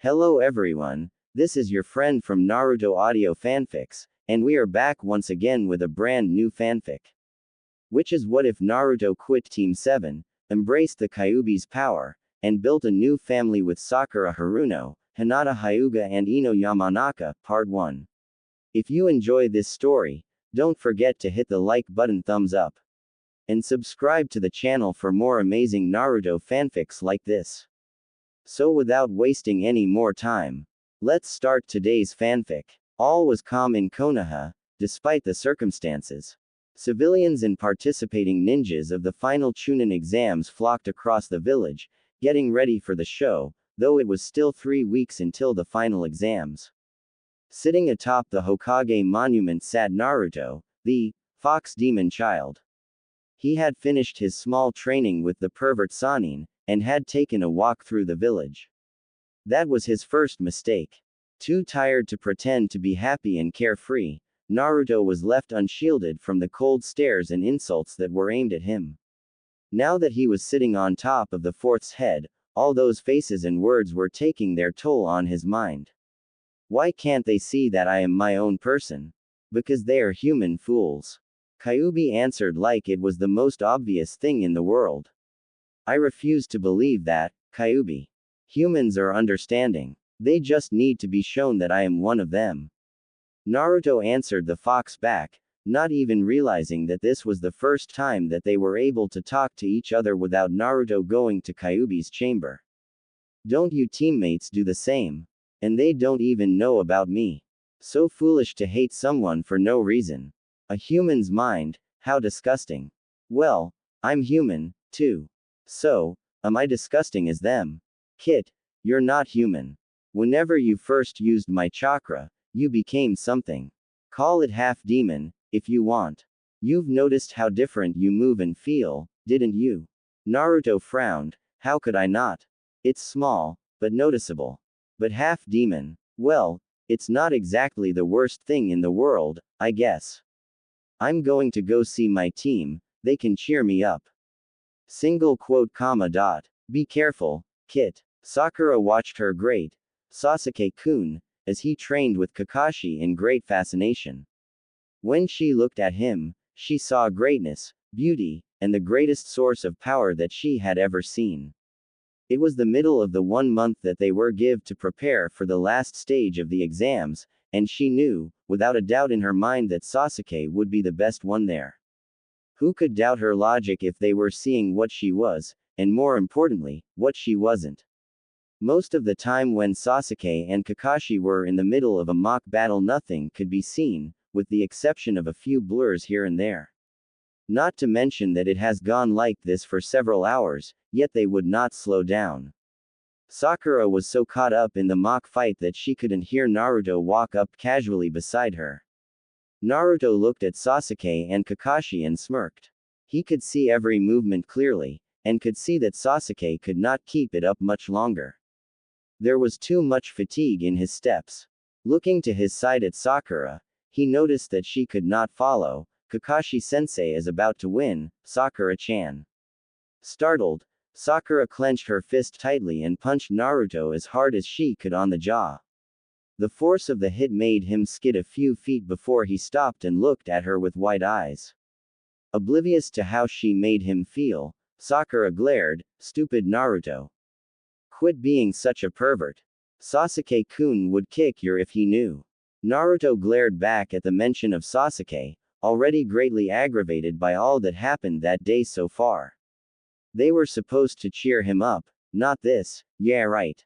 Hello everyone, this is your friend from Naruto Audio Fanfics, and we are back once again with a brand new fanfic. Which is what if Naruto quit Team 7, embraced the Kyuubi's power, and built a new family with Sakura Haruno, Hinata Hyuga and Ino Yamanaka, Part 1. If you enjoy this story, don't forget to hit the like button, thumbs up, and subscribe to the channel for more amazing Naruto fanfics like this. So without wasting any more time, let's start today's fanfic. All was calm in Konoha, despite the circumstances. Civilians and participating ninjas of the final Chunin exams flocked across the village, getting ready for the show, though it was still 3 weeks until the final exams. Sitting atop the Hokage monument sat Naruto, the fox demon child. He had finished his small training with the pervert Sannin, and had taken a walk through the village. That was his first mistake. Too tired to pretend to be happy and carefree, Naruto was left unshielded from the cold stares and insults that were aimed at him. Now that he was sitting on top of the fourth's head, all those faces and words were taking their toll on his mind. Why can't they see that I am my own person? Because they are human fools. Kyuubi answered like it was the most obvious thing in the world. I refuse to believe that, Kyuubi. Humans are understanding. They just need to be shown that I am one of them. Naruto answered the fox back, not even realizing that this was the first time that they were able to talk to each other without Naruto going to Kyuubi's chamber. Don't you teammates do the same? And they don't even know about me. So foolish to hate someone for no reason. A human's mind, how disgusting. Well, I'm human, too. So, am I disgusting as them? Kit, you're not human. Whenever you first used my chakra, you became something. Call it half demon, if you want. You've noticed how different you move and feel, didn't you? Naruto frowned. How could I not? It's small, but noticeable. But half demon, well, it's not exactly the worst thing in the world, I guess. I'm going to go see my team, they can cheer me up. Single quote comma dot. Be careful, Kit. Sakura watched her great Sasuke-kun, as he trained with Kakashi in great fascination. When she looked at him, she saw greatness, beauty, and the greatest source of power that she had ever seen. It was the middle of the 1 month that they were given to prepare for the last stage of the exams, and she knew, without a doubt in her mind, that Sasuke would be the best one there. Who could doubt her logic if they were seeing what she was, and more importantly, what she wasn't? Most of the time when Sasuke and Kakashi were in the middle of a mock battle, nothing could be seen, with the exception of a few blurs here and there. Not to mention that it has gone like this for several hours, yet they would not slow down. Sakura was so caught up in the mock fight that she couldn't hear Naruto walk up casually beside her. Naruto looked at Sasuke and Kakashi and smirked. He could see every movement clearly, and could see that Sasuke could not keep it up much longer. There was too much fatigue in his steps. Looking to his side at Sakura, he noticed that she could not follow. Kakashi-sensei is about to win, Sakura-chan. Startled, Sakura clenched her fist tightly and punched Naruto as hard as she could on the jaw. The force of the hit made him skid a few feet before he stopped and looked at her with wide eyes. Oblivious to how she made him feel, Sakura glared, "Stupid Naruto. Quit being such a pervert. Sasuke-kun would kick your if he knew." Naruto glared back at the mention of Sasuke, already greatly aggravated by all that happened that day so far. They were supposed to cheer him up, not this. Yeah, right.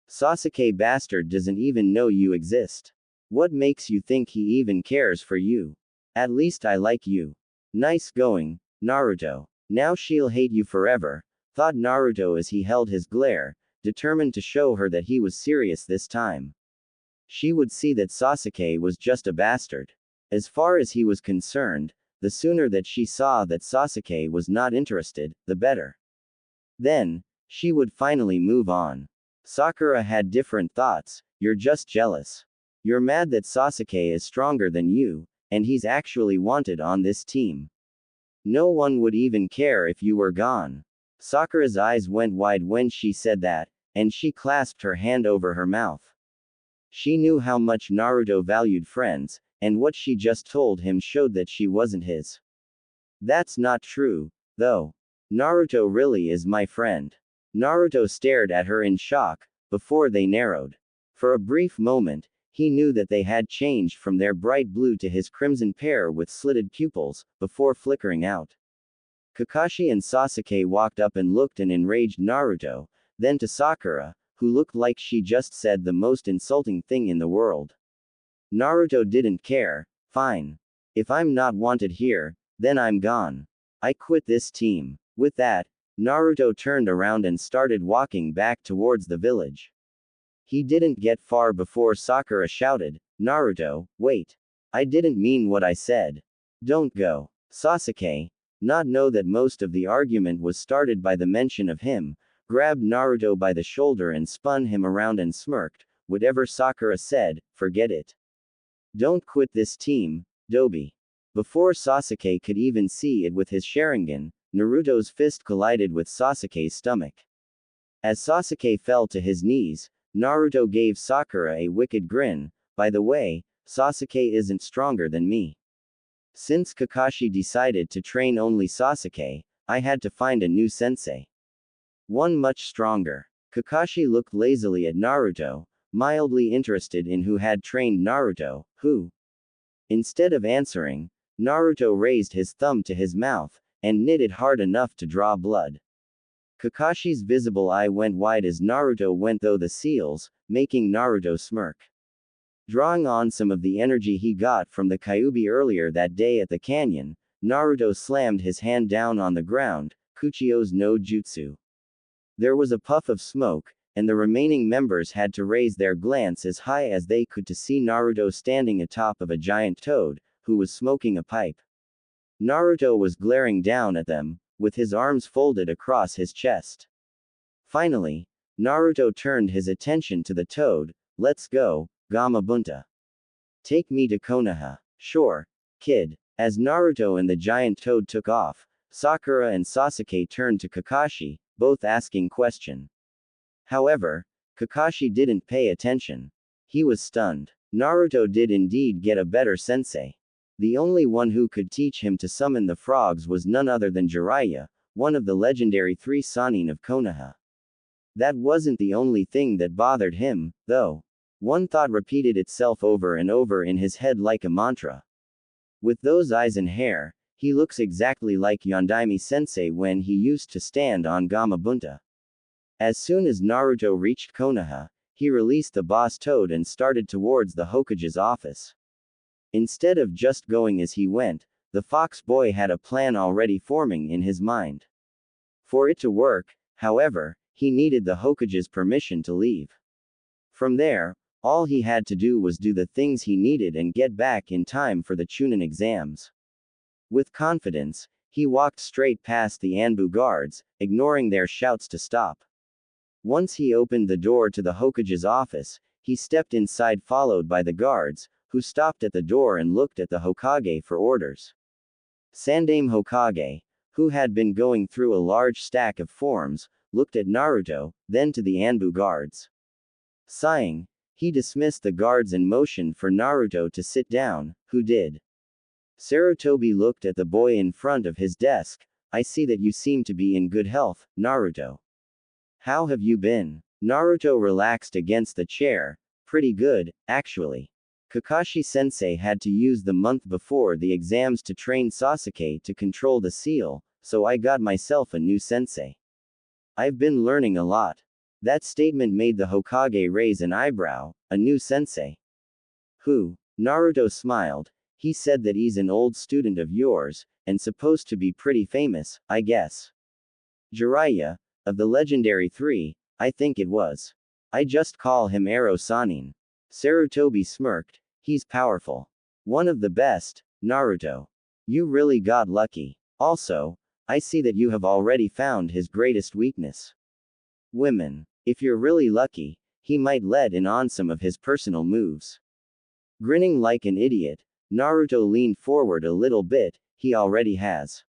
Sasuke bastard doesn't even know you exist. What makes you think he even cares for you? At least I like you. Nice going, Naruto. Now she'll hate you forever, thought Naruto as he held his glare, determined to show her that he was serious this time. She would see that Sasuke was just a bastard. As far as he was concerned, the sooner that she saw that Sasuke was not interested, the better. Then, she would finally move on. Sakura had different thoughts. You're just jealous. You're mad that Sasuke is stronger than you, and he's actually wanted on this team. No one would even care if you were gone. Sakura's eyes went wide when she said that, and she clasped her hand over her mouth. She knew how much Naruto valued friends, and what she just told him showed that she wasn't his. That's not true, though. Naruto really is my friend. Naruto stared at her in shock, before they narrowed. For a brief moment, he knew that they had changed from their bright blue to his crimson pair with slitted pupils, before flickering out. Kakashi and Sasuke walked up and looked at enraged Naruto, then to Sakura, who looked like she just said the most insulting thing in the world. Naruto didn't care. Fine. If I'm not wanted here, then I'm gone. I quit this team. With that, Naruto turned around and started walking back towards the village. He didn't get far before Sakura shouted, "Naruto, wait. I didn't mean what I said. Don't go." Sasuke, not know that most of the argument was started by the mention of him, grabbed Naruto by the shoulder and spun him around and smirked, "Whatever Sakura said, forget it. Don't quit this team, Dobi." Before Sasuke could even see it with his Sharingan, Naruto's fist collided with Sasuke's stomach. As Sasuke fell to his knees, Naruto gave Sakura a wicked grin. "By the way, Sasuke isn't stronger than me. Since Kakashi decided to train only Sasuke, I had to find a new sensei. One much stronger." Kakashi looked lazily at Naruto, mildly interested in who had trained Naruto. "Who?" Instead of answering, Naruto raised his thumb to his mouth, and knitted hard enough to draw blood. Kakashi's visible eye went wide as Naruto went through the seals, making Naruto smirk. Drawing on some of the energy he got from the Kyuubi earlier that day at the canyon, Naruto slammed his hand down on the ground, Kuchio's no jutsu. There was a puff of smoke, and the remaining members had to raise their glance as high as they could to see Naruto standing atop of a giant toad, who was smoking a pipe. Naruto was glaring down at them, with his arms folded across his chest. Finally, Naruto turned his attention to the toad. "Let's go, Gamabunta. Take me to Konoha." "Sure, kid." As Naruto and the giant toad took off, Sakura and Sasuke turned to Kakashi, both asking question. However, Kakashi didn't pay attention. He was stunned. Naruto did indeed get a better sensei. The only one who could teach him to summon the frogs was none other than Jiraiya, one of the legendary 3 Sannin of Konoha. That wasn't the only thing that bothered him, though. One thought repeated itself over and over in his head like a mantra. With those eyes and hair, he looks exactly like Yondaime Sensei when he used to stand on Gamabunta. As soon as Naruto reached Konoha, he released the boss toad and started towards the Hokage's office. Instead of just going as he went, the fox boy had a plan already forming in his mind. For it to work, however, he needed the Hokage's permission to leave. From there, all he had to do was do the things he needed and get back in time for the Chunin exams. With confidence, he walked straight past the Anbu guards, ignoring their shouts to stop. Once he opened the door to the Hokage's office, he stepped inside followed by the guards, who stopped at the door and looked at the Hokage for orders. Sandaime Hokage, who had been going through a large stack of forms, looked at Naruto, then to the Anbu guards. Sighing, he dismissed the guards and motioned for Naruto to sit down, who did. Sarutobi looked at the boy in front of his desk. "I see that you seem to be in good health, Naruto. How have you been?" Naruto relaxed against the chair. "Pretty good, actually. Kakashi-sensei had to use the month before the exams to train Sasuke to control the seal, so I got myself a new sensei. I've been learning a lot." That statement made the Hokage raise an eyebrow. "A new sensei? Who?" Naruto smiled. "He said that he's an old student of yours, and supposed to be pretty famous, I guess. Jiraiya, of the legendary 3, I think it was. I just call him Ero Sannin." Sarutobi smirked. "He's powerful. One of the best, Naruto. You really got lucky. Also, I see that you have already found his greatest weakness. Women. If you're really lucky, he might let in on some of his personal moves." Grinning like an idiot, Naruto leaned forward a little bit. "He already has.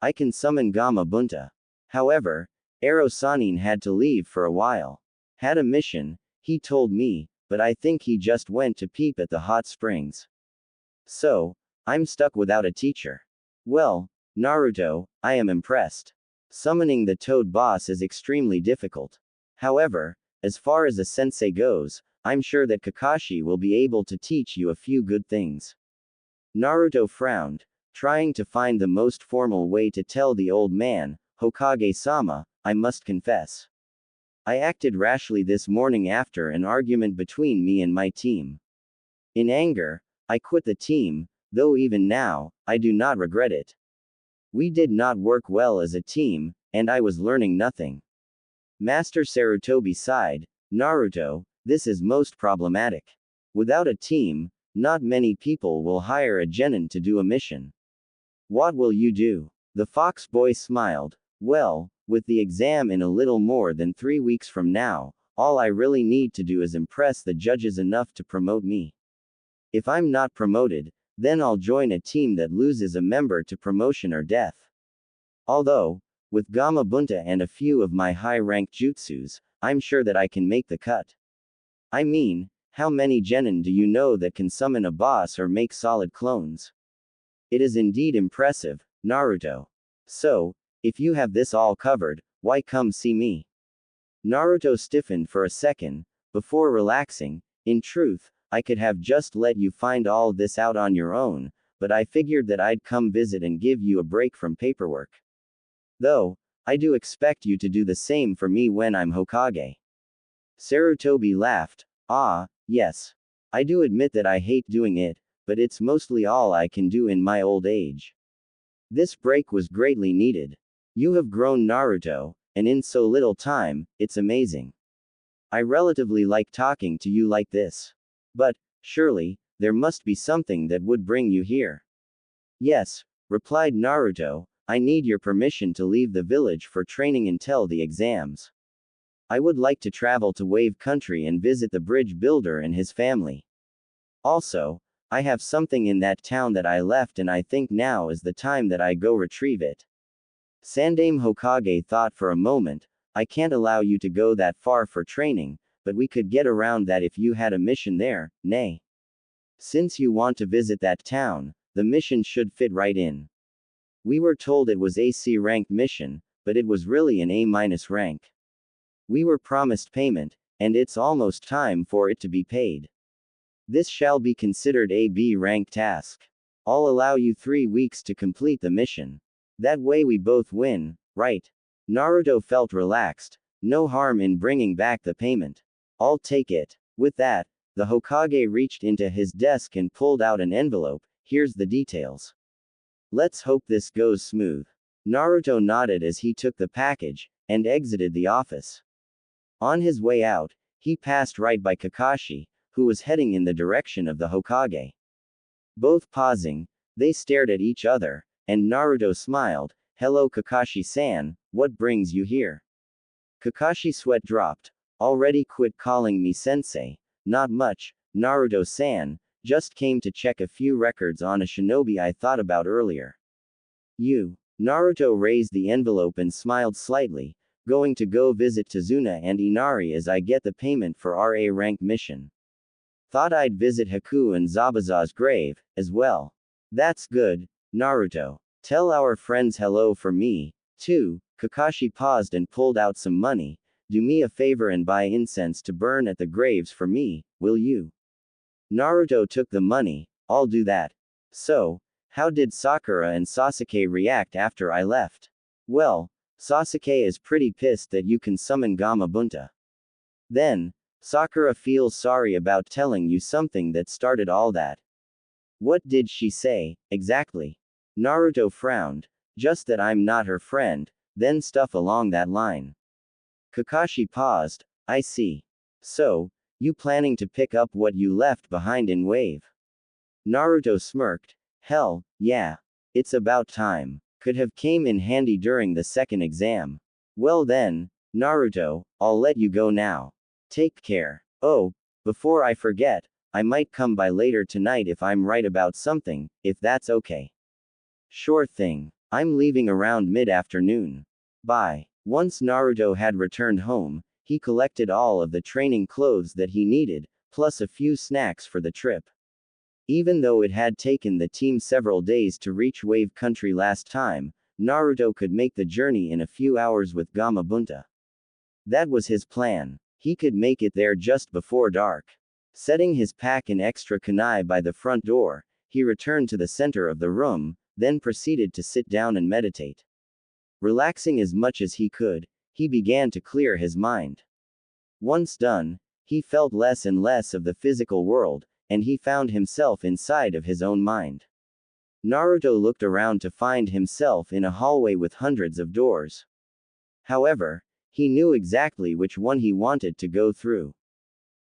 I can summon Gamabunta. However, Ero Sannin had to leave for a while. Had a mission, he told me, but I think he just went to peep at the hot springs. So, I'm stuck without a teacher. Well, Naruto, I am impressed. Summoning the Toad boss is extremely difficult. However, as far as a sensei goes, I'm sure that Kakashi will be able to teach you a few good things. Naruto frowned, trying to find the most formal way to tell the old man, Hokage-sama, I must confess. I acted rashly this morning after an argument between me and my team. In anger, I quit the team, though even now, I do not regret it. We did not work well as a team, and I was learning nothing. Master Sarutobi sighed, Naruto, this is most problematic. Without a team, not many people will hire a genin to do a mission. What will you do? The fox boy smiled. Well, with the exam in a little more than 3 weeks from now, all I really need to do is impress the judges enough to promote me. If I'm not promoted, then I'll join a team that loses a member to promotion or death. Although, with Gamma Bunta and a few of my high-ranked jutsus, I'm sure that I can make the cut. I mean, how many genin do you know that can summon a boss or make solid clones? It is indeed impressive, Naruto. So, if you have this all covered, why come see me? Naruto stiffened for a second, before relaxing. In truth, I could have just let you find all this out on your own, but I figured that I'd come visit and give you a break from paperwork. Though, I do expect you to do the same for me when I'm Hokage. Sarutobi laughed. Ah, yes. I do admit that I hate doing it, but it's mostly all I can do in my old age. This break was greatly needed. You have grown, Naruto, and in so little time, it's amazing. I relatively like talking to you like this. But, surely, there must be something that would bring you here. Yes, replied Naruto, I need your permission to leave the village for training until the exams. I would like to travel to Wave Country and visit the bridge builder and his family. Also, I have something in that town that I left and I think now is the time that I go retrieve it. Sandaime Hokage thought for a moment, I can't allow you to go that far for training, but we could get around that if you had a mission there, nay. Since you want to visit that town, the mission should fit right in. We were told it was a C ranked mission, but it was really an A- rank. We were promised payment, and it's almost time for it to be paid. This shall be considered a B rank task. I'll allow you 3 weeks to complete the mission. That way we both win, right? Naruto felt relaxed. No harm in bringing back the payment. I'll take it. With that, the Hokage reached into his desk and pulled out an envelope. Here's the details. Let's hope this goes smooth. Naruto nodded as he took the package and exited the office. On his way out, he passed right by Kakashi, who was heading in the direction of the Hokage. Both pausing, they stared at each other, and Naruto smiled. Hello Kakashi-san, what brings you here? Kakashi's sweat dropped. Already quit calling me sensei. Not much, Naruto-san, just came to check a few records on a shinobi I thought about earlier. You. Naruto raised the envelope and smiled slightly. Going to go visit Tazuna and Inari as I get the payment for our A rank mission. Thought I'd visit Haku and Zabuza's grave, as well. That's good, Naruto. Tell our friends hello for me, too. Kakashi paused and pulled out some money. Do me a favor and buy incense to burn at the graves for me, will you? Naruto took the money. I'll do that. So, how did Sakura and Sasuke react after I left? Well, Sasuke is pretty pissed that you can summon Gamma Bunta. Then, Sakura feels sorry about telling you something that started all that. What did she say, exactly? Naruto frowned. Just that I'm not her friend, then stuff along that line. Kakashi paused. I see. So, you planning to pick up what you left behind in Wave? Naruto smirked. Hell, yeah. It's about time. Could have came in handy during the second exam. Well then, Naruto, I'll let you go now. Take care. Oh, before I forget, I might come by later tonight if I'm right about something, if that's okay. Sure thing. I'm leaving around mid-afternoon. Bye. Once Naruto had returned home, he collected all of the training clothes that he needed, plus a few snacks for the trip. Even though it had taken the team several days to reach Wave Country last time, Naruto could make the journey in a few hours with Gamabunta. That was his plan. He could make it there just before dark. Setting his pack and extra kunai by the front door, he returned to the center of the room, then proceeded to sit down and meditate. Relaxing as much as he could, he began to clear his mind. Once done, he felt less and less of the physical world, and he found himself inside of his own mind. Naruto looked around to find himself in a hallway with hundreds of doors. However, he knew exactly which one he wanted to go through.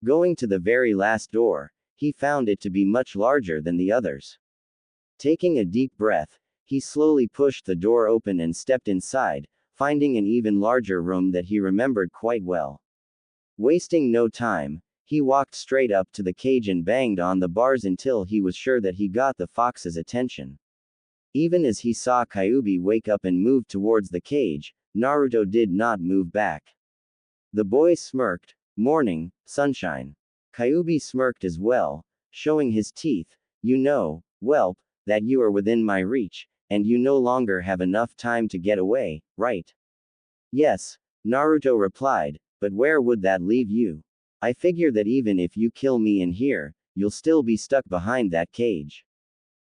Going to the very last door, he found it to be much larger than the others. Taking a deep breath, he slowly pushed the door open and stepped inside, finding an even larger room that he remembered quite well. Wasting no time, he walked straight up to the cage and banged on the bars until he was sure that he got the fox's attention. Even as he saw Kyuubi wake up and move towards the cage, Naruto did not move back. The boy smirked. Morning, sunshine. Kyuubi smirked as well, showing his teeth. You know, whelp, that you are within my reach, and you no longer have enough time to get away, right? Yes, Naruto replied, but where would that leave you? I figure that even if you kill me in here, you'll still be stuck behind that cage.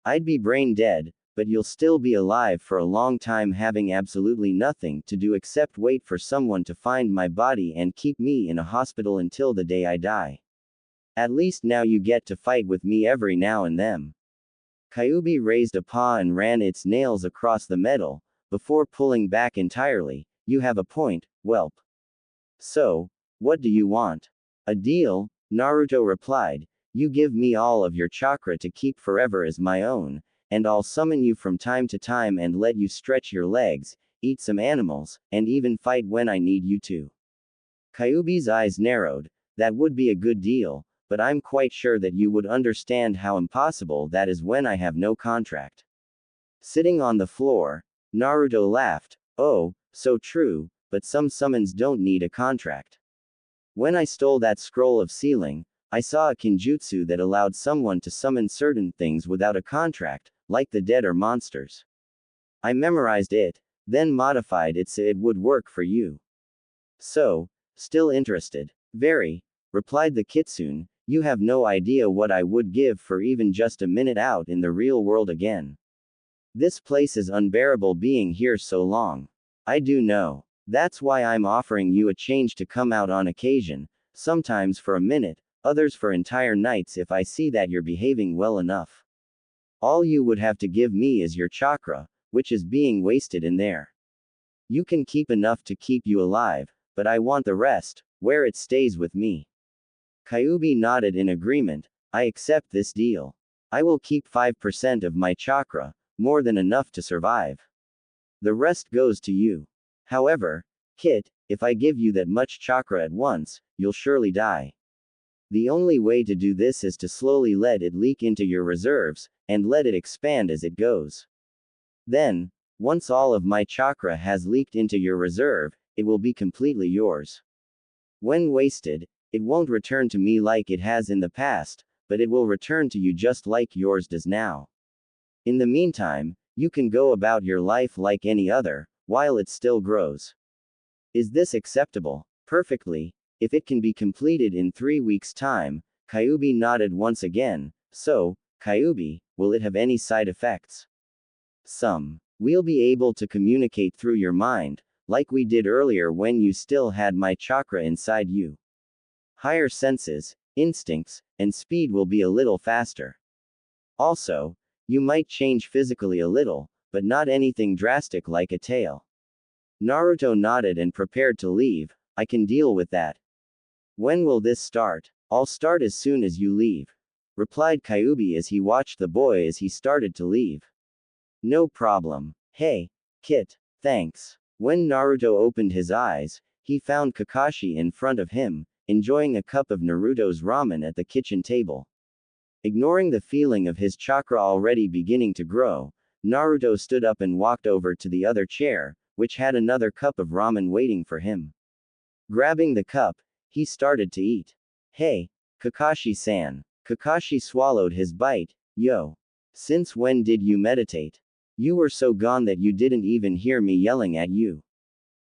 I'd be brain dead, but you'll still be alive for a long time having absolutely nothing to do except wait for someone to find my body and keep me in a hospital until the day I die. At least now you get to fight with me every now and then. Kyuubi raised a paw and ran its nails across the metal, before pulling back entirely. You have a point, whelp. So, what do you want? A deal, Naruto replied. You give me all of your chakra to keep forever as my own, and I'll summon you from time to time and let you stretch your legs, eat some animals, and even fight when I need you to. Kyuubi's eyes narrowed. That would be a good deal, but I'm quite sure that you would understand how impossible that is when I have no contract. Sitting on the floor, Naruto laughed. Oh, so true, but some summons don't need a contract. When I stole that scroll of sealing, I saw a kinjutsu that allowed someone to summon certain things without a contract, like the dead or monsters. I memorized it, then modified it so it would work for you. So, still interested? Very, replied the kitsune. You have no idea what I would give for even just a minute out in the real world again. This place is unbearable being here so long. I do know. That's why I'm offering you a change to come out on occasion, sometimes for a minute, others for entire nights if I see that you're behaving well enough. All you would have to give me is your chakra, which is being wasted in there. You can keep enough to keep you alive, but I want the rest, where it stays with me. Kyuubi nodded in agreement. I accept this deal. I will keep 5% of my chakra, more than enough to survive. The rest goes to you. However, Kit, if I give you that much chakra at once, you'll surely die. The only way to do this is to slowly let it leak into your reserves, and let it expand as it goes. Then, once all of my chakra has leaked into your reserve, it will be completely yours. When wasted, it won't return to me like it has in the past, but it will return to you just like yours does now. In the meantime, you can go about your life like any other, while it still grows. Is this acceptable? Perfectly, if it can be completed in 3 weeks' time. Kyuubi nodded once again. So, Kyuubi, will it have any side effects? Some. We'll be able to communicate through your mind, like we did earlier when you still had my chakra inside you. Higher senses, instincts, and speed will be a little faster. Also, you might change physically a little, but not anything drastic like a tail. Naruto nodded and prepared to leave. I can deal with that. When will this start? I'll start as soon as you leave, replied Kyuubi as he watched the boy as he started to leave. No problem. Hey, Kit, thanks. When Naruto opened his eyes, he found Kakashi in front of him, enjoying a cup of Naruto's ramen at the kitchen table. Ignoring the feeling of his chakra already beginning to grow, Naruto stood up and walked over to the other chair, which had another cup of ramen waiting for him. Grabbing the cup, he started to eat. Hey, Kakashi-san. Kakashi swallowed his bite. Yo. Since when did you meditate? You were so gone that you didn't even hear me yelling at you.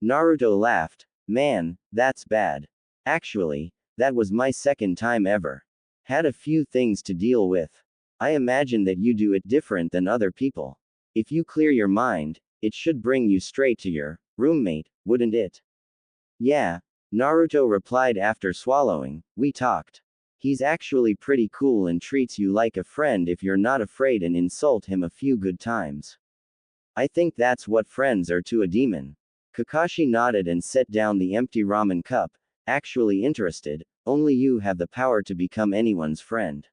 Naruto laughed. Man, that's bad. Actually, that was my second time ever. Had a few things to deal with. I imagine that you do it different than other people. If you clear your mind, it should bring you straight to your roommate, wouldn't it? Yeah, Naruto replied after swallowing. We talked. He's actually pretty cool and treats you like a friend if you're not afraid and insult him a few good times. I think that's what friends are to a demon. Kakashi nodded and set down the empty ramen cup, actually interested. Only you have the power to become anyone's friend.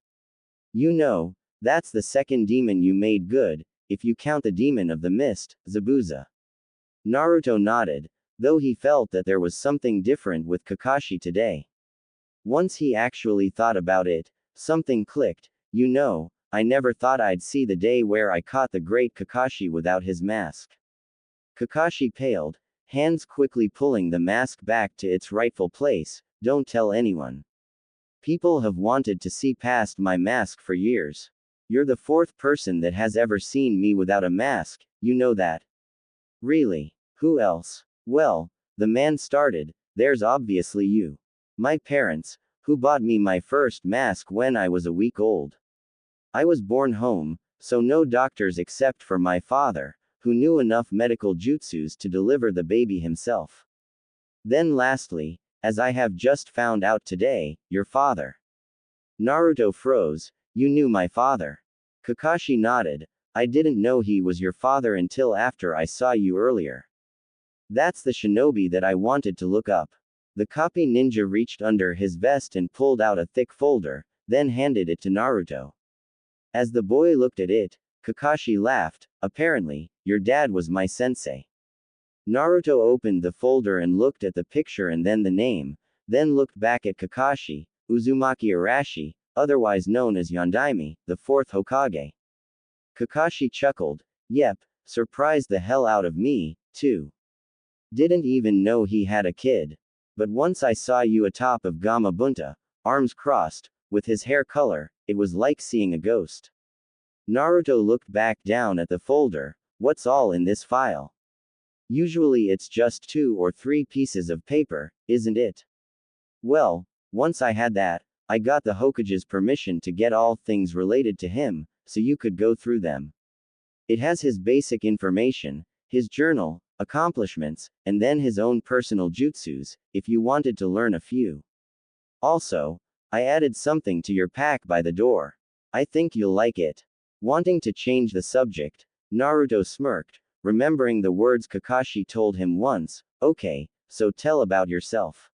You know, that's the second demon you made good, if you count the demon of the mist, Zabuza. Naruto nodded, though he felt that there was something different with Kakashi today. Once he actually thought about it, something clicked. You know, I never thought I'd see the day where I caught the great Kakashi without his mask. Kakashi paled, hands quickly pulling the mask back to its rightful place. Don't tell anyone. People have wanted to see past my mask for years. You're the fourth person that has ever seen me without a mask, you know that. Really? Who else? Well, the man started, there's obviously you. My parents, who bought me my first mask when I was a week old. I was born home, so no doctors except for my father, who knew enough medical jutsus to deliver the baby himself. Then lastly, as I have just found out today, your father. Naruto froze. You knew my father. Kakashi nodded. I didn't know he was your father until after I saw you earlier. That's the shinobi that I wanted to look up. The copy ninja reached under his vest and pulled out a thick folder, then handed it to Naruto. As the boy looked at it, Kakashi laughed. Apparently, your dad was my sensei. Naruto opened the folder and looked at the picture and then the name, then looked back at Kakashi, Uzumaki Arashi, otherwise known as Yondaime, the fourth Hokage. Kakashi chuckled. Yep, surprised the hell out of me, too. Didn't even know he had a kid. But once I saw you atop of Gamabunta, arms crossed, with his hair color, it was like seeing a ghost. Naruto looked back down at the folder. What's all in this file? Usually it's just 2 or 3 pieces of paper, isn't it? Well, once I had that, I got the Hokage's permission to get all things related to him, so you could go through them. It has his basic information, his journal, accomplishments, and then his own personal jutsus, if you wanted to learn a few. Also, I added something to your pack by the door. I think you'll like it. Wanting to change the subject, Naruto smirked, remembering the words Kakashi told him once. Okay, so tell about yourself.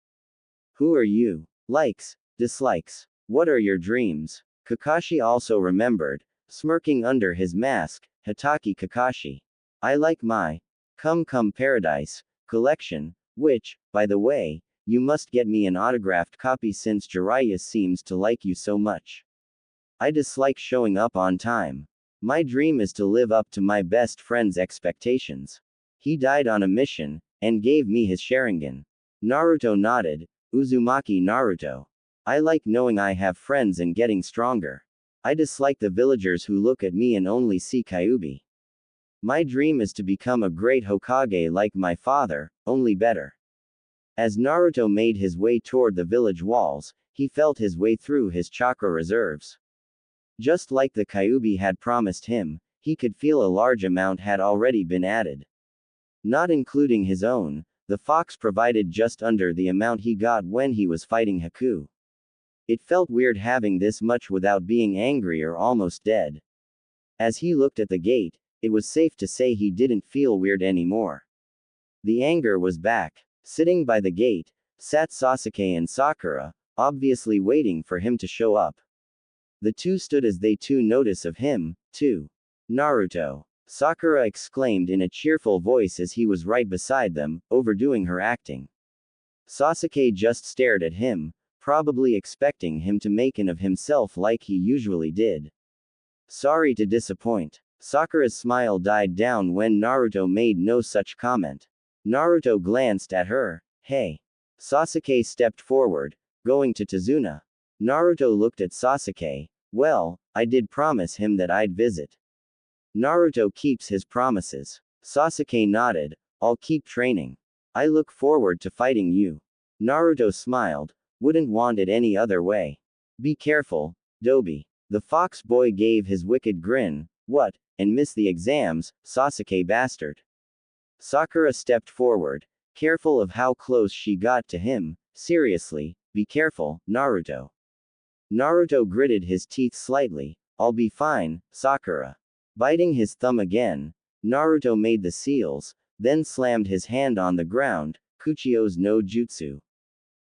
Who are you? Likes, dislikes. What are your dreams? Kakashi also remembered, smirking under his mask. Hitaki Kakashi. I like my Come Come Paradise collection, which, by the way, you must get me an autographed copy since Jiraiya seems to like you so much. I dislike showing up on time. My dream is to live up to my best friend's expectations. He died on a mission, and gave me his Sharingan. Naruto nodded. Uzumaki Naruto. I like knowing I have friends and getting stronger. I dislike the villagers who look at me and only see Kyuubi. My dream is to become a great Hokage like my father, only better. As Naruto made his way toward the village walls, he felt his way through his chakra reserves. Just like the Kyuubi had promised him, he could feel a large amount had already been added. Not including his own, the fox provided just under the amount he got when he was fighting Haku. It felt weird having this much without being angry or almost dead. As he looked at the gate, it was safe to say he didn't feel weird anymore. The anger was back. Sitting by the gate, sat Sasuke and Sakura, obviously waiting for him to show up. The two stood as they took notice of him, too. Naruto. Sakura exclaimed in a cheerful voice as he was right beside them, overdoing her acting. Sasuke just stared at him, probably expecting him to make an of himself like he usually did. Sorry to disappoint. Sakura's smile died down when Naruto made no such comment. Naruto glanced at her. Hey. Sasuke stepped forward, going to Tazuna. Naruto looked at Sasuke. Well, I did promise him that I'd visit. Naruto keeps his promises. Sasuke nodded. I'll keep training. I look forward to fighting you. Naruto smiled. Wouldn't want it any other way. Be careful, Dobi. The fox boy gave his wicked grin. What, and miss the exams, Sasuke bastard. Sakura stepped forward, careful of how close she got to him. Seriously, be careful, Naruto. Naruto gritted his teeth slightly. I'll be fine, Sakura. Biting his thumb again, Naruto made the seals, then slammed his hand on the ground, Kuchio's no jutsu.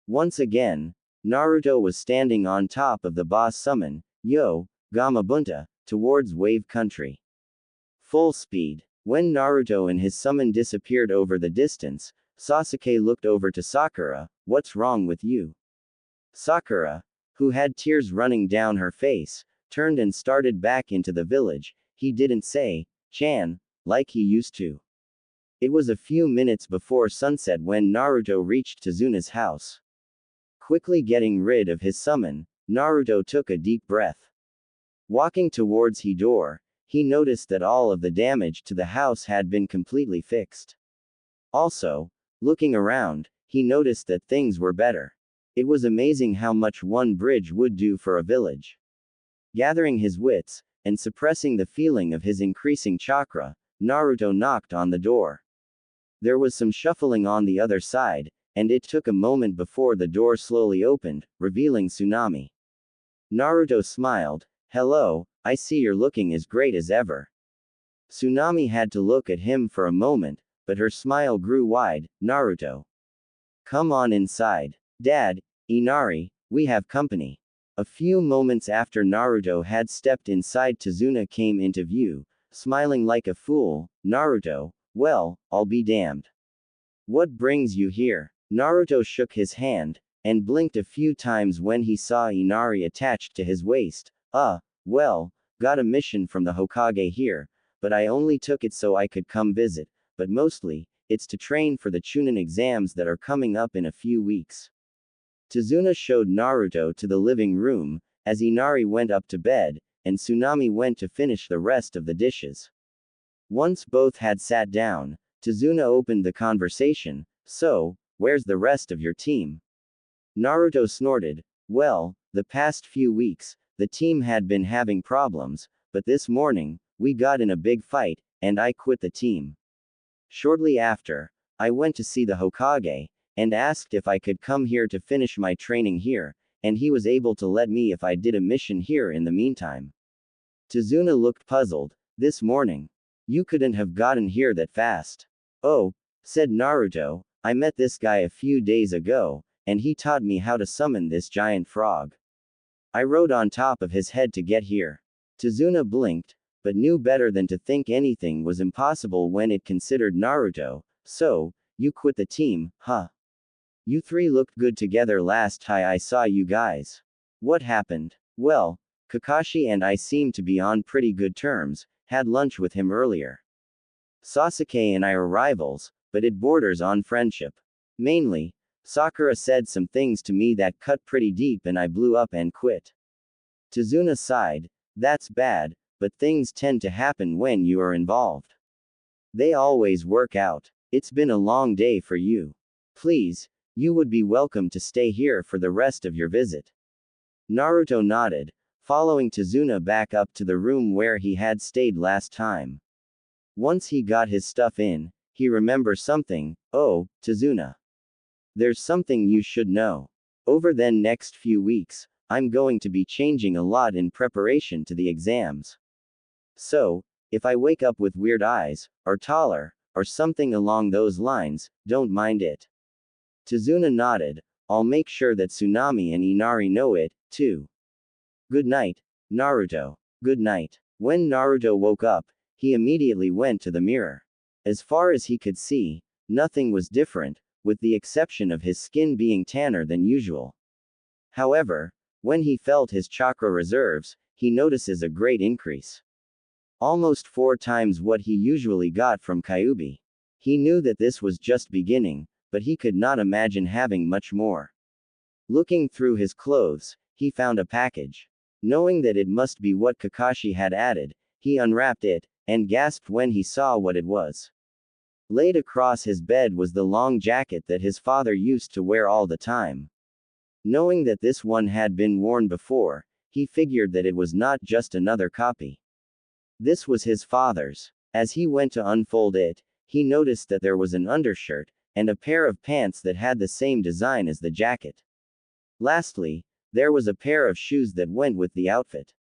Once again, Naruto was standing on top of the boss summon, Yo, Gamabunta, towards Wave Country. Full speed. When Naruto and his summon disappeared over the distance, Sasuke looked over to Sakura. What's wrong with you? Sakura, who had tears running down her face, turned and started back into the village. He didn't say, Chan, like he used to. It was a few minutes before sunset when Naruto reached Tazuna's house. Quickly getting rid of his summon, Naruto took a deep breath. Walking towards his door, he noticed that all of the damage to the house had been completely fixed. Also, looking around, he noticed that things were better. It was amazing how much one bridge would do for a village. Gathering his wits, and suppressing the feeling of his increasing chakra, Naruto knocked on the door. There was some shuffling on the other side, and it took a moment before the door slowly opened, revealing Tsunami. Naruto smiled. Hello, I see you're looking as great as ever. Tsunami had to look at him for a moment, but her smile grew wide. Naruto. Come on inside. Dad, Inari, we have company. A few moments after Naruto had stepped inside, Tazuna came into view, smiling like a fool. Naruto, well, I'll be damned. What brings you here? Naruto shook his hand, and blinked a few times when he saw Inari attached to his waist. Well, got a mission from the Hokage here, but I only took it so I could come visit, but mostly, it's to train for the Chunin exams that are coming up in a few weeks. Tazuna showed Naruto to the living room, as Inari went up to bed, and Tsunami went to finish the rest of the dishes. Once both had sat down, Tazuna opened the conversation. So, where's the rest of your team? Naruto snorted. Well, the past few weeks, the team had been having problems, but this morning, we got in a big fight, and I quit the team. Shortly after, I went to see the Hokage, and asked if I could come here to finish my training here, and he was able to let me if I did a mission here in the meantime. Tazuna looked puzzled. This morning? You couldn't have gotten here that fast. Oh, said Naruto, I met this guy a few days ago, and he taught me how to summon this giant frog. I rode on top of his head to get here. Tazuna blinked, but knew better than to think anything was impossible when it considered Naruto. So, you quit the team, huh? You three looked good together last time I saw you guys. What happened? Well, Kakashi and I seem to be on pretty good terms, had lunch with him earlier. Sasuke and I are rivals, but it borders on friendship. Mainly, Sakura said some things to me that cut pretty deep and I blew up and quit. Tazuna sighed. That's bad, but things tend to happen when you are involved. They always work out. It's been a long day for you. Please, you would be welcome to stay here for the rest of your visit. Naruto nodded, following Tazuna back up to the room where he had stayed last time. Once he got his stuff in, he remembered something. Oh, Tazuna. There's something you should know. Over the next few weeks, I'm going to be changing a lot in preparation to the exams. So, if I wake up with weird eyes, or taller, or something along those lines, don't mind it. Tazuna nodded. I'll make sure that Tsunami and Inari know it, too. Good night, Naruto. Good night. When Naruto woke up, he immediately went to the mirror. As far as he could see, nothing was different, with the exception of his skin being tanner than usual. However, when he felt his chakra reserves, he notices a great increase. Almost 4 times what he usually got from Kyuubi. He knew that this was just beginning, but he could not imagine having much more. Looking through his clothes, he found a package. Knowing that it must be what Kakashi had added, he unwrapped it, and gasped when he saw what it was. Laid across his bed was the long jacket that his father used to wear all the time. Knowing that this one had been worn before, he figured that it was not just another copy. This was his father's. As he went to unfold it, he noticed that there was an undershirt, and a pair of pants that had the same design as the jacket. Lastly, there was a pair of shoes that went with the outfit.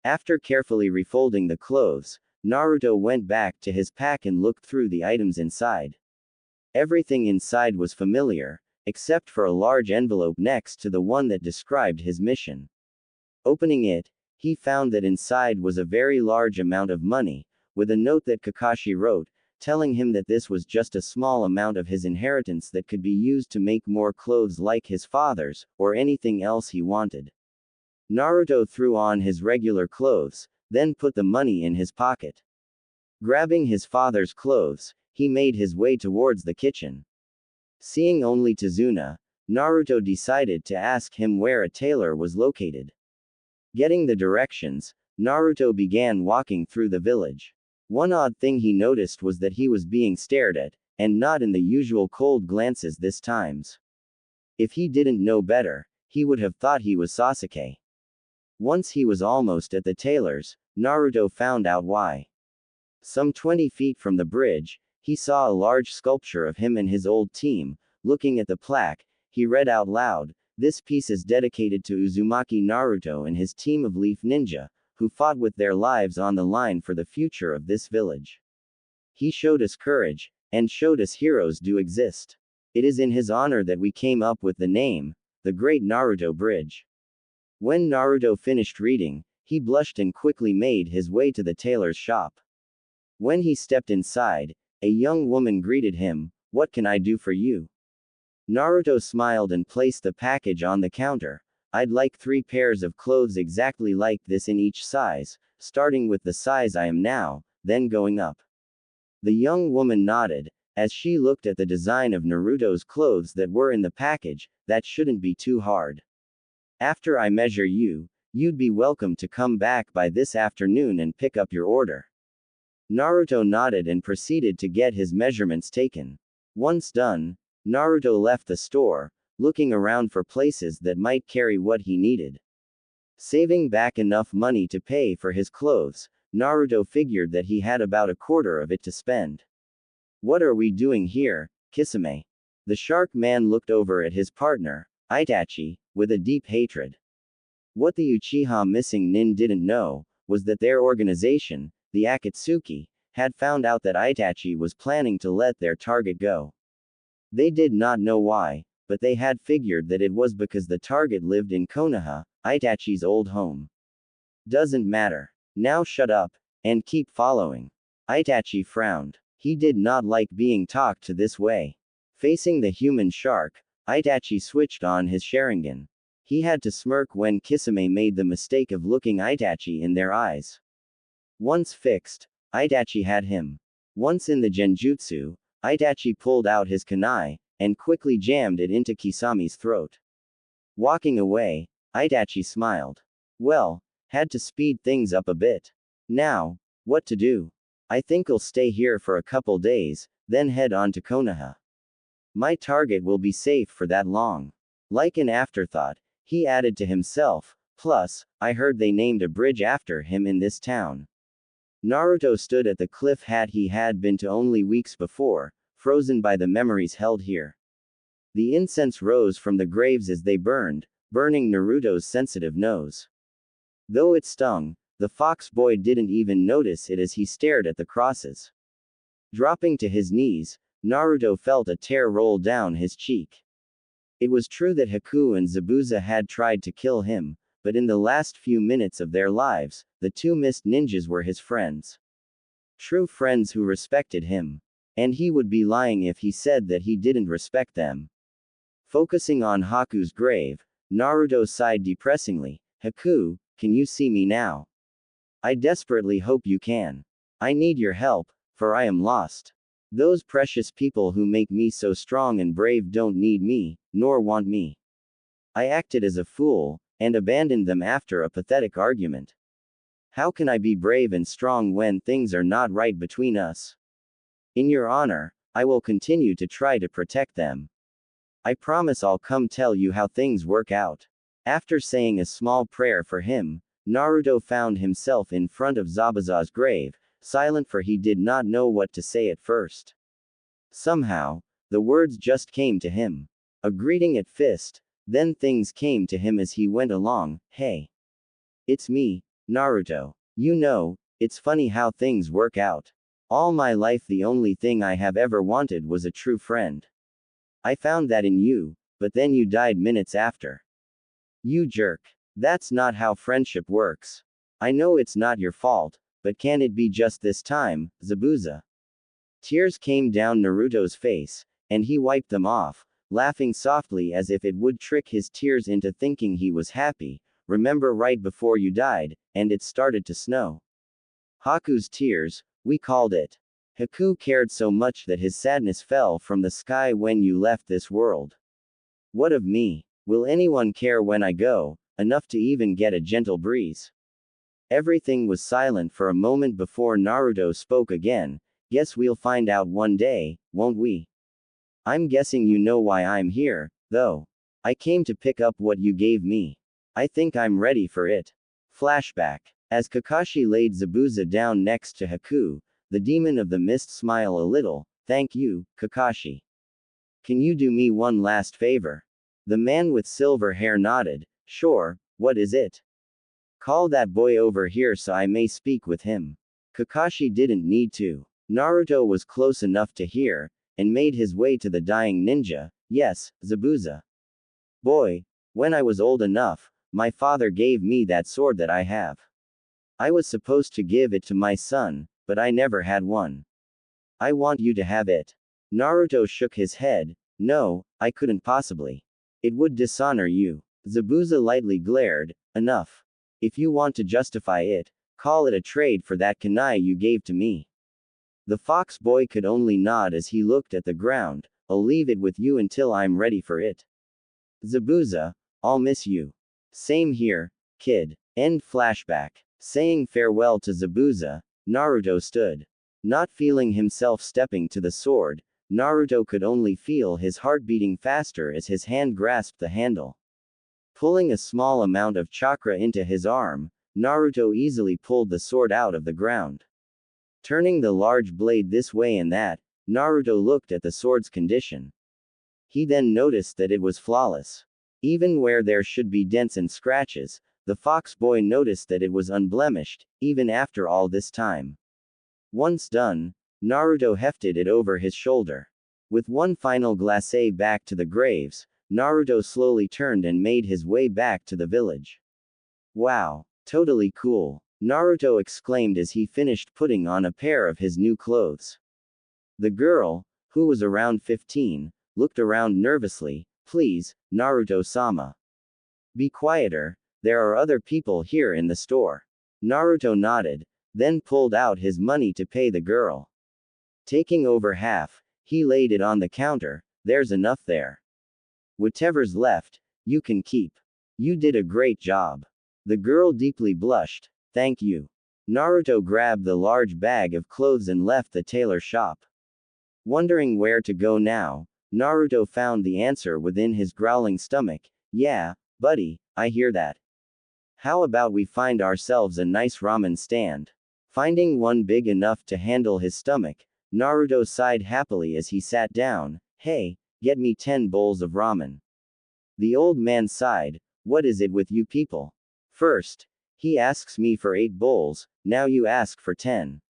After carefully refolding the clothes, Naruto went back to his pack and looked through the items inside. Everything inside was familiar, except for a large envelope next to the one that described his mission. Opening it, he found that inside was a very large amount of money, with a note that Kakashi wrote, telling him that this was just a small amount of his inheritance that could be used to make more clothes like his father's, or anything else he wanted. Naruto threw on his regular clothes, then put the money in his pocket. Grabbing his father's clothes, he made his way towards the kitchen. Seeing only Tazuna, Naruto decided to ask him where a tailor was located. Getting the directions, Naruto began walking through the village. One odd thing he noticed was that he was being stared at, and not in the usual cold glances this times. If he didn't know better, he would have thought he was Sasuke. Once he was almost at the tailor's, Naruto found out why. Some 20 feet from the bridge, he saw a large sculpture of him and his old team. Looking at the plaque, he read out loud, "This piece is dedicated to Uzumaki Naruto and his team of Leaf Ninja, who fought with their lives on the line for the future of this village. He showed us courage, and showed us heroes do exist. It is in his honor that we came up with the name, the Great Naruto Bridge." When Naruto finished reading, he blushed and quickly made his way to the tailor's shop. When he stepped inside, a young woman greeted him, "What can I do for you?" Naruto smiled and placed the package on the counter. "I'd like 3 pairs of clothes exactly like this in each size, starting with the size I am now, then going up." The young woman nodded, as she looked at the design of Naruto's clothes that were in the package. "That shouldn't be too hard. After I measure you, you'd be welcome to come back by this afternoon and pick up your order." Naruto nodded and proceeded to get his measurements taken. Once done, Naruto left the store, looking around for places that might carry what he needed. Saving back enough money to pay for his clothes, Naruto figured that he had about a quarter of it to spend. "What are we doing here, Kisame?" The shark man looked over at his partner, Itachi, with a deep hatred. What the Uchiha Missing Nin didn't know, was that their organization, the Akatsuki, had found out that Itachi was planning to let their target go. They did not know why, but they had figured that it was because the target lived in Konoha, Itachi's old home. "Doesn't matter. Now shut up, and keep following." Itachi frowned. He did not like being talked to this way. Facing the human shark, Itachi switched on his Sharingan. He had to smirk when Kisame made the mistake of looking Itachi in their eyes. Once fixed, Itachi had him. Once in the genjutsu, Itachi pulled out his kunai, and quickly jammed it into Kisame's throat. Walking away, Itachi smiled. "Well, had to speed things up a bit. Now, what to do? I think I'll stay here for a couple days, then head on to Konoha. My target will be safe for that long." Like an afterthought, he added to himself, "Plus, I heard they named a bridge after him in this town." Naruto stood at the cliff he had been to only weeks before, frozen by the memories held here. The incense rose from the graves as they burned, burning Naruto's sensitive nose. Though it stung, the fox boy didn't even notice it as he stared at the crosses. Dropping to his knees, Naruto felt a tear roll down his cheek. It was true that Haku and Zabuza had tried to kill him, but in the last few minutes of their lives, the 2 mist ninjas were his friends. True friends who respected him. And he would be lying if he said that he didn't respect them. Focusing on Haku's grave, Naruto sighed depressingly. "Haku, can you see me now? I desperately hope you can. I need your help, for I am lost." Those precious people who make me so strong and brave don't need me, nor want me. I acted as a fool, and abandoned them after a pathetic argument. How can I be brave and strong when things are not right between us? In your honor, I will continue to try to protect them. I promise I'll come tell you how things work out. After saying a small prayer for him, Naruto found himself in front of Zabuza's grave, silent for he did not know what to say at first. Somehow, the words just came to him. A greeting at first, then things came to him as he went along. Hey. It's me, Naruto. You know, it's funny how things work out. All my life the only thing I have ever wanted was a true friend. I found that in you, but then you died minutes after. You jerk. That's not how friendship works. I know it's not your fault, but can it be just this time, Zabuza? Tears came down Naruto's face, and he wiped them off, laughing softly as if it would trick his tears into thinking he was happy. Remember right before you died, and it started to snow. Haku's tears, we called it. Haku cared so much that his sadness fell from the sky when you left this world. What of me? Will anyone care when I go, enough to even get a gentle breeze? Everything was silent for a moment before Naruto spoke again. Guess we'll find out one day, won't we? I'm guessing you know why I'm here, though. I came to pick up what you gave me. I think I'm ready for it. Flashback. As Kakashi laid Zabuza down next to Haku, the demon of the mist smiled a little. Thank you, Kakashi. Can you do me one last favor? The man with silver hair nodded. Sure, what is it? Call that boy over here so I may speak with him. Kakashi didn't need to. Naruto was close enough to hear, and made his way to the dying ninja. Yes, Zabuza. Boy, when I was old enough, my father gave me that sword that I have. I was supposed to give it to my son, but I never had one. I want you to have it. Naruto shook his head. No, I couldn't possibly. It would dishonor you. Zabuza lightly glared. Enough. If you want to justify it, call it a trade for that kunai you gave to me. The fox boy could only nod as he looked at the ground. I'll leave it with you until I'm ready for it. Zabuza, I'll miss you. Same here, kid. End flashback. Saying farewell to Zabuza, Naruto stood. Not feeling himself stepping to the sword, Naruto could only feel his heart beating faster as his hand grasped the handle. Pulling a small amount of chakra into his arm, Naruto easily pulled the sword out of the ground. Turning the large blade this way and that, Naruto looked at the sword's condition. He then noticed that it was flawless. Even where there should be dents and scratches, the fox boy noticed that it was unblemished, even after all this time. Once done, Naruto hefted it over his shoulder. With one final glacé back to the graves, Naruto slowly turned and made his way back to the village. Wow, totally cool, Naruto exclaimed as he finished putting on a pair of his new clothes. The girl, who was around 15, looked around nervously. Please, Naruto-sama. Be quieter, there are other people here in the store. Naruto nodded, then pulled out his money to pay the girl. Taking over half, he laid it on the counter. There's enough there. Whatever's left, you can keep. You did a great job. The girl deeply blushed. Thank you. Naruto grabbed the large bag of clothes and left the tailor shop. Wondering where to go now, Naruto found the answer within his growling stomach. Yeah, buddy, I hear that. How about we find ourselves a nice ramen stand? Finding one big enough to handle his stomach, Naruto sighed happily as he sat down. Hey, get me 10 bowls of ramen. The old man sighed. What is it with you people? First, he asks me for 8 bowls, now you ask for 10.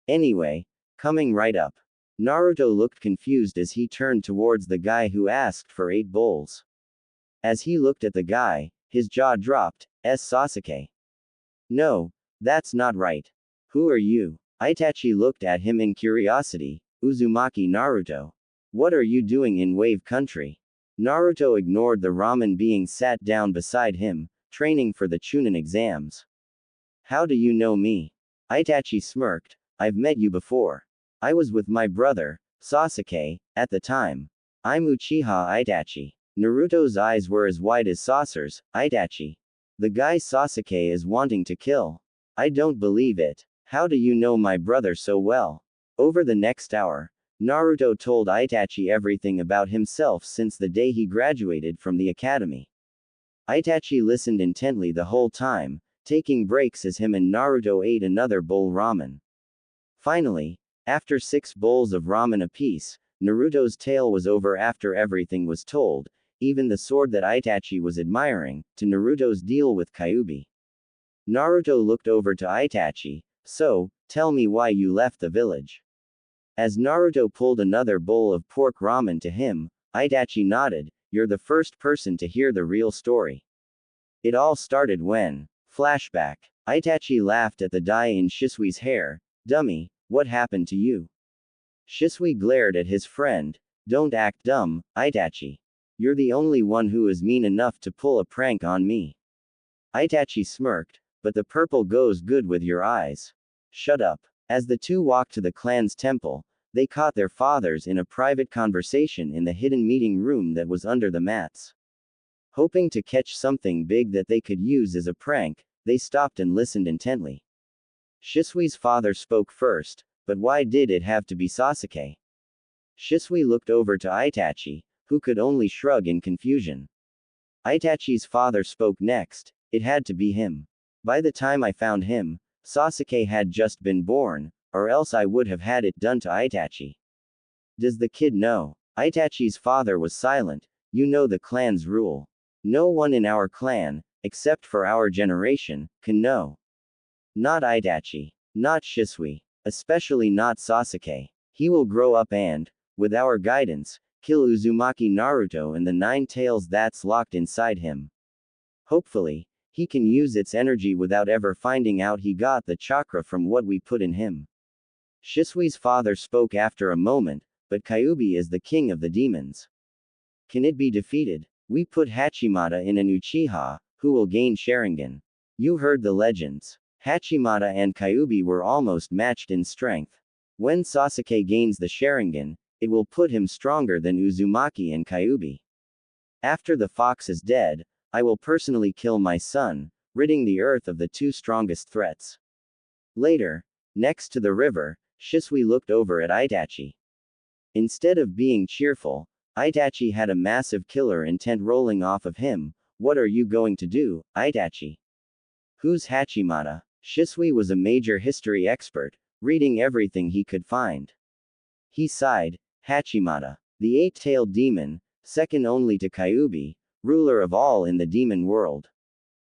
Anyway, coming right up. Naruto looked confused as he turned towards the guy who asked for 8 bowls. As he looked at the guy, his jaw dropped. Sasuke. No, that's not right. Who are you? Itachi looked at him in curiosity. Uzumaki Naruto. What are you doing in Wave Country? Naruto ignored the ramen being sat down beside him, training for the Chunin exams. How do you know me? Itachi smirked. I've met you before. I was with my brother, Sasuke, at the time. I'm Uchiha Itachi. Naruto's eyes were as wide as saucers. Itachi. The guy Sasuke is wanting to kill. I don't believe it. How do you know my brother so well? Over the next hour, Naruto told Itachi everything about himself since the day he graduated from the academy. Itachi listened intently the whole time, taking breaks as him and Naruto ate another bowl ramen. Finally, after 6 bowls of ramen apiece, Naruto's tale was over after everything was told, even the sword that Itachi was admiring, to Naruto's deal with Kyuubi. Naruto looked over to Itachi. So, tell me why you left the village. As Naruto pulled another bowl of pork ramen to him, Itachi nodded. You're the first person to hear the real story. It all started when. Flashback. Itachi laughed at the dye in Shisui's hair. Dummy, what happened to you? Shisui glared at his friend. Don't act dumb, Itachi. You're the only one who is mean enough to pull a prank on me. Itachi smirked, but the purple goes good with your eyes. Shut up. As the two walked to the clan's temple, they caught their fathers in a private conversation in the hidden meeting room that was under the mats. Hoping to catch something big that they could use as a prank, they stopped and listened intently. Shisui's father spoke first, but why did it have to be Sasuke? Shisui looked over to Itachi, who could only shrug in confusion. Itachi's father spoke next. It had to be him. By the time I found him, Sasuke had just been born, or else I would have had it done to Itachi. Does the kid know? Itachi's father was silent. You know the clan's rule. No one in our clan, except for our generation, can know. Not Itachi. Not Shisui. Especially not Sasuke. He will grow up and, with our guidance, kill Uzumaki Naruto and the 9 tails that's locked inside him. Hopefully, he can use its energy without ever finding out he got the chakra from what we put in him. Shisui's father spoke after a moment, but Kyuubi is the king of the demons. Can it be defeated? We put Hachimata in an Uchiha, who will gain Sharingan. You heard the legends. Hachimata and Kyuubi were almost matched in strength. When Sasuke gains the Sharingan, it will put him stronger than Uzumaki and Kyuubi. After the fox is dead, I will personally kill my son, ridding the earth of the 2 strongest threats. Later, next to the river, Shisui looked over at Itachi. Instead of being cheerful, Itachi had a massive killer intent rolling off of him. What are you going to do, Itachi? Who's Hachimata? Shisui was a major history expert, reading everything he could find. He sighed. Hachimata. The 8-tailed demon, second only to Kyuubi, ruler of all in the demon world.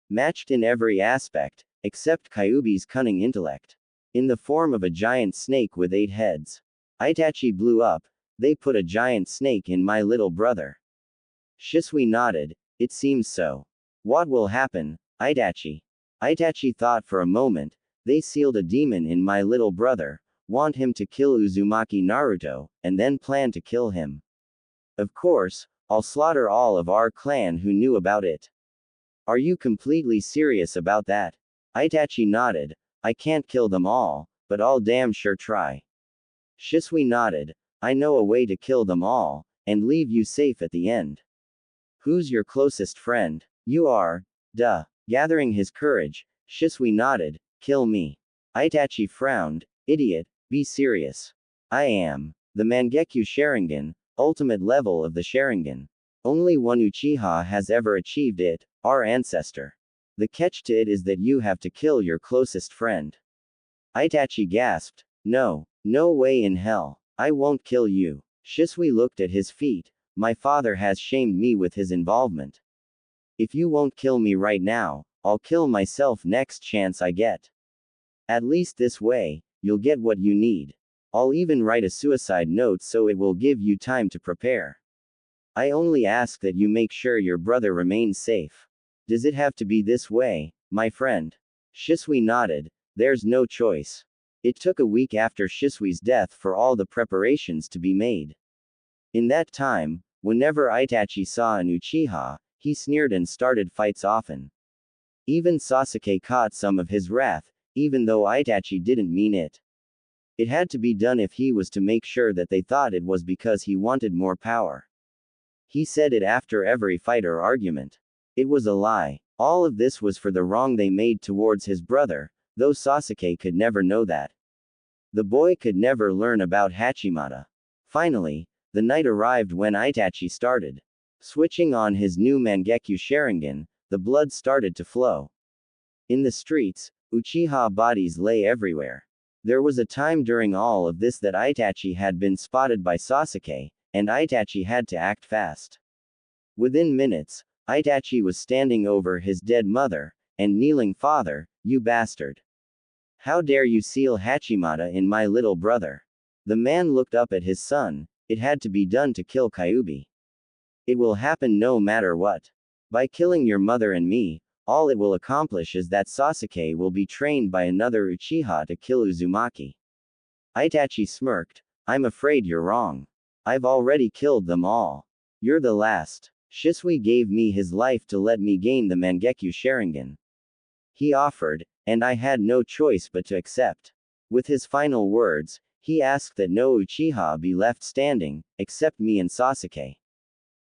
Matched in every aspect, except Kyuubi's cunning intellect. In the form of a giant snake with 8 heads. Itachi blew up. They put a giant snake in my little brother. Shisui nodded. It seems so. What will happen, Itachi? Itachi thought for a moment. They sealed a demon in my little brother, want him to kill Uzumaki Naruto, and then plan to kill him. Of course, I'll slaughter all of our clan who knew about it. Are you completely serious about that? Itachi nodded. I can't kill them all, but I'll damn sure try. Shisui nodded. I know a way to kill them all, and leave you safe at the end. Who's your closest friend? You are. Duh. Gathering his courage, Shisui nodded. Kill me. Itachi frowned. Idiot, be serious. I am. The Mangekyo Sharingan, ultimate level of the Sharingan. Only one Uchiha has ever achieved it, our ancestor. The catch to it is that you have to kill your closest friend. Itachi gasped. No, no way in hell. I won't kill you. Shisui looked at his feet. My father has shamed me with his involvement. If you won't kill me right now, I'll kill myself next chance I get. At least this way, you'll get what you need. I'll even write a suicide note so it will give you time to prepare. I only ask that you make sure your brother remains safe. Does it have to be this way, my friend? Shisui nodded. There's no choice. It took a week after Shisui's death for all the preparations to be made. In that time, whenever Itachi saw an Uchiha, he sneered and started fights often. Even Sasuke caught some of his wrath, even though Itachi didn't mean it. It had to be done if he was to make sure that they thought it was because he wanted more power. He said it after every fight or argument. It was a lie. All of this was for the wrong they made towards his brother, though Sasuke could never know that. The boy could never learn about Hachimata. Finally, the night arrived when Itachi started. Switching on his new Mangekyo Sharingan, the blood started to flow. In the streets, Uchiha bodies lay everywhere. There was a time during all of this that Itachi had been spotted by Sasuke, and Itachi had to act fast. Within minutes, Itachi was standing over his dead mother, and kneeling, "Father, you bastard. How dare you seal Hachimata in my little brother?" The man looked up at his son. It had to be done to kill Kyuubi. It will happen no matter what. By killing your mother and me, all it will accomplish is that Sasuke will be trained by another Uchiha to kill Uzumaki. Itachi smirked. "I'm afraid you're wrong. I've already killed them all. You're the last." Shisui gave me his life to let me gain the Mangekyo Sharingan. He offered, and I had no choice but to accept. With his final words, he asked that no Uchiha be left standing, except me and Sasuke.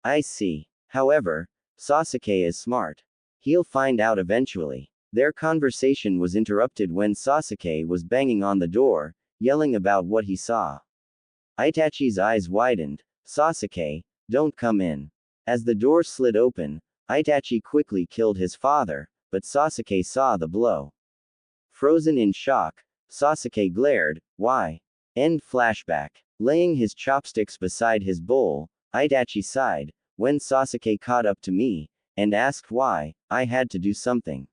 I see. However, Sasuke is smart. He'll find out eventually. Their conversation was interrupted when Sasuke was banging on the door, yelling about what he saw. Itachi's eyes widened. "Sasuke, don't come in." As the door slid open, Itachi quickly killed his father, but Sasuke saw the blow. Frozen in shock, Sasuke glared. "Why?" End flashback. Laying his chopsticks beside his bowl, Itachi sighed. When Sasuke caught up to me, and asked why, I had to do something.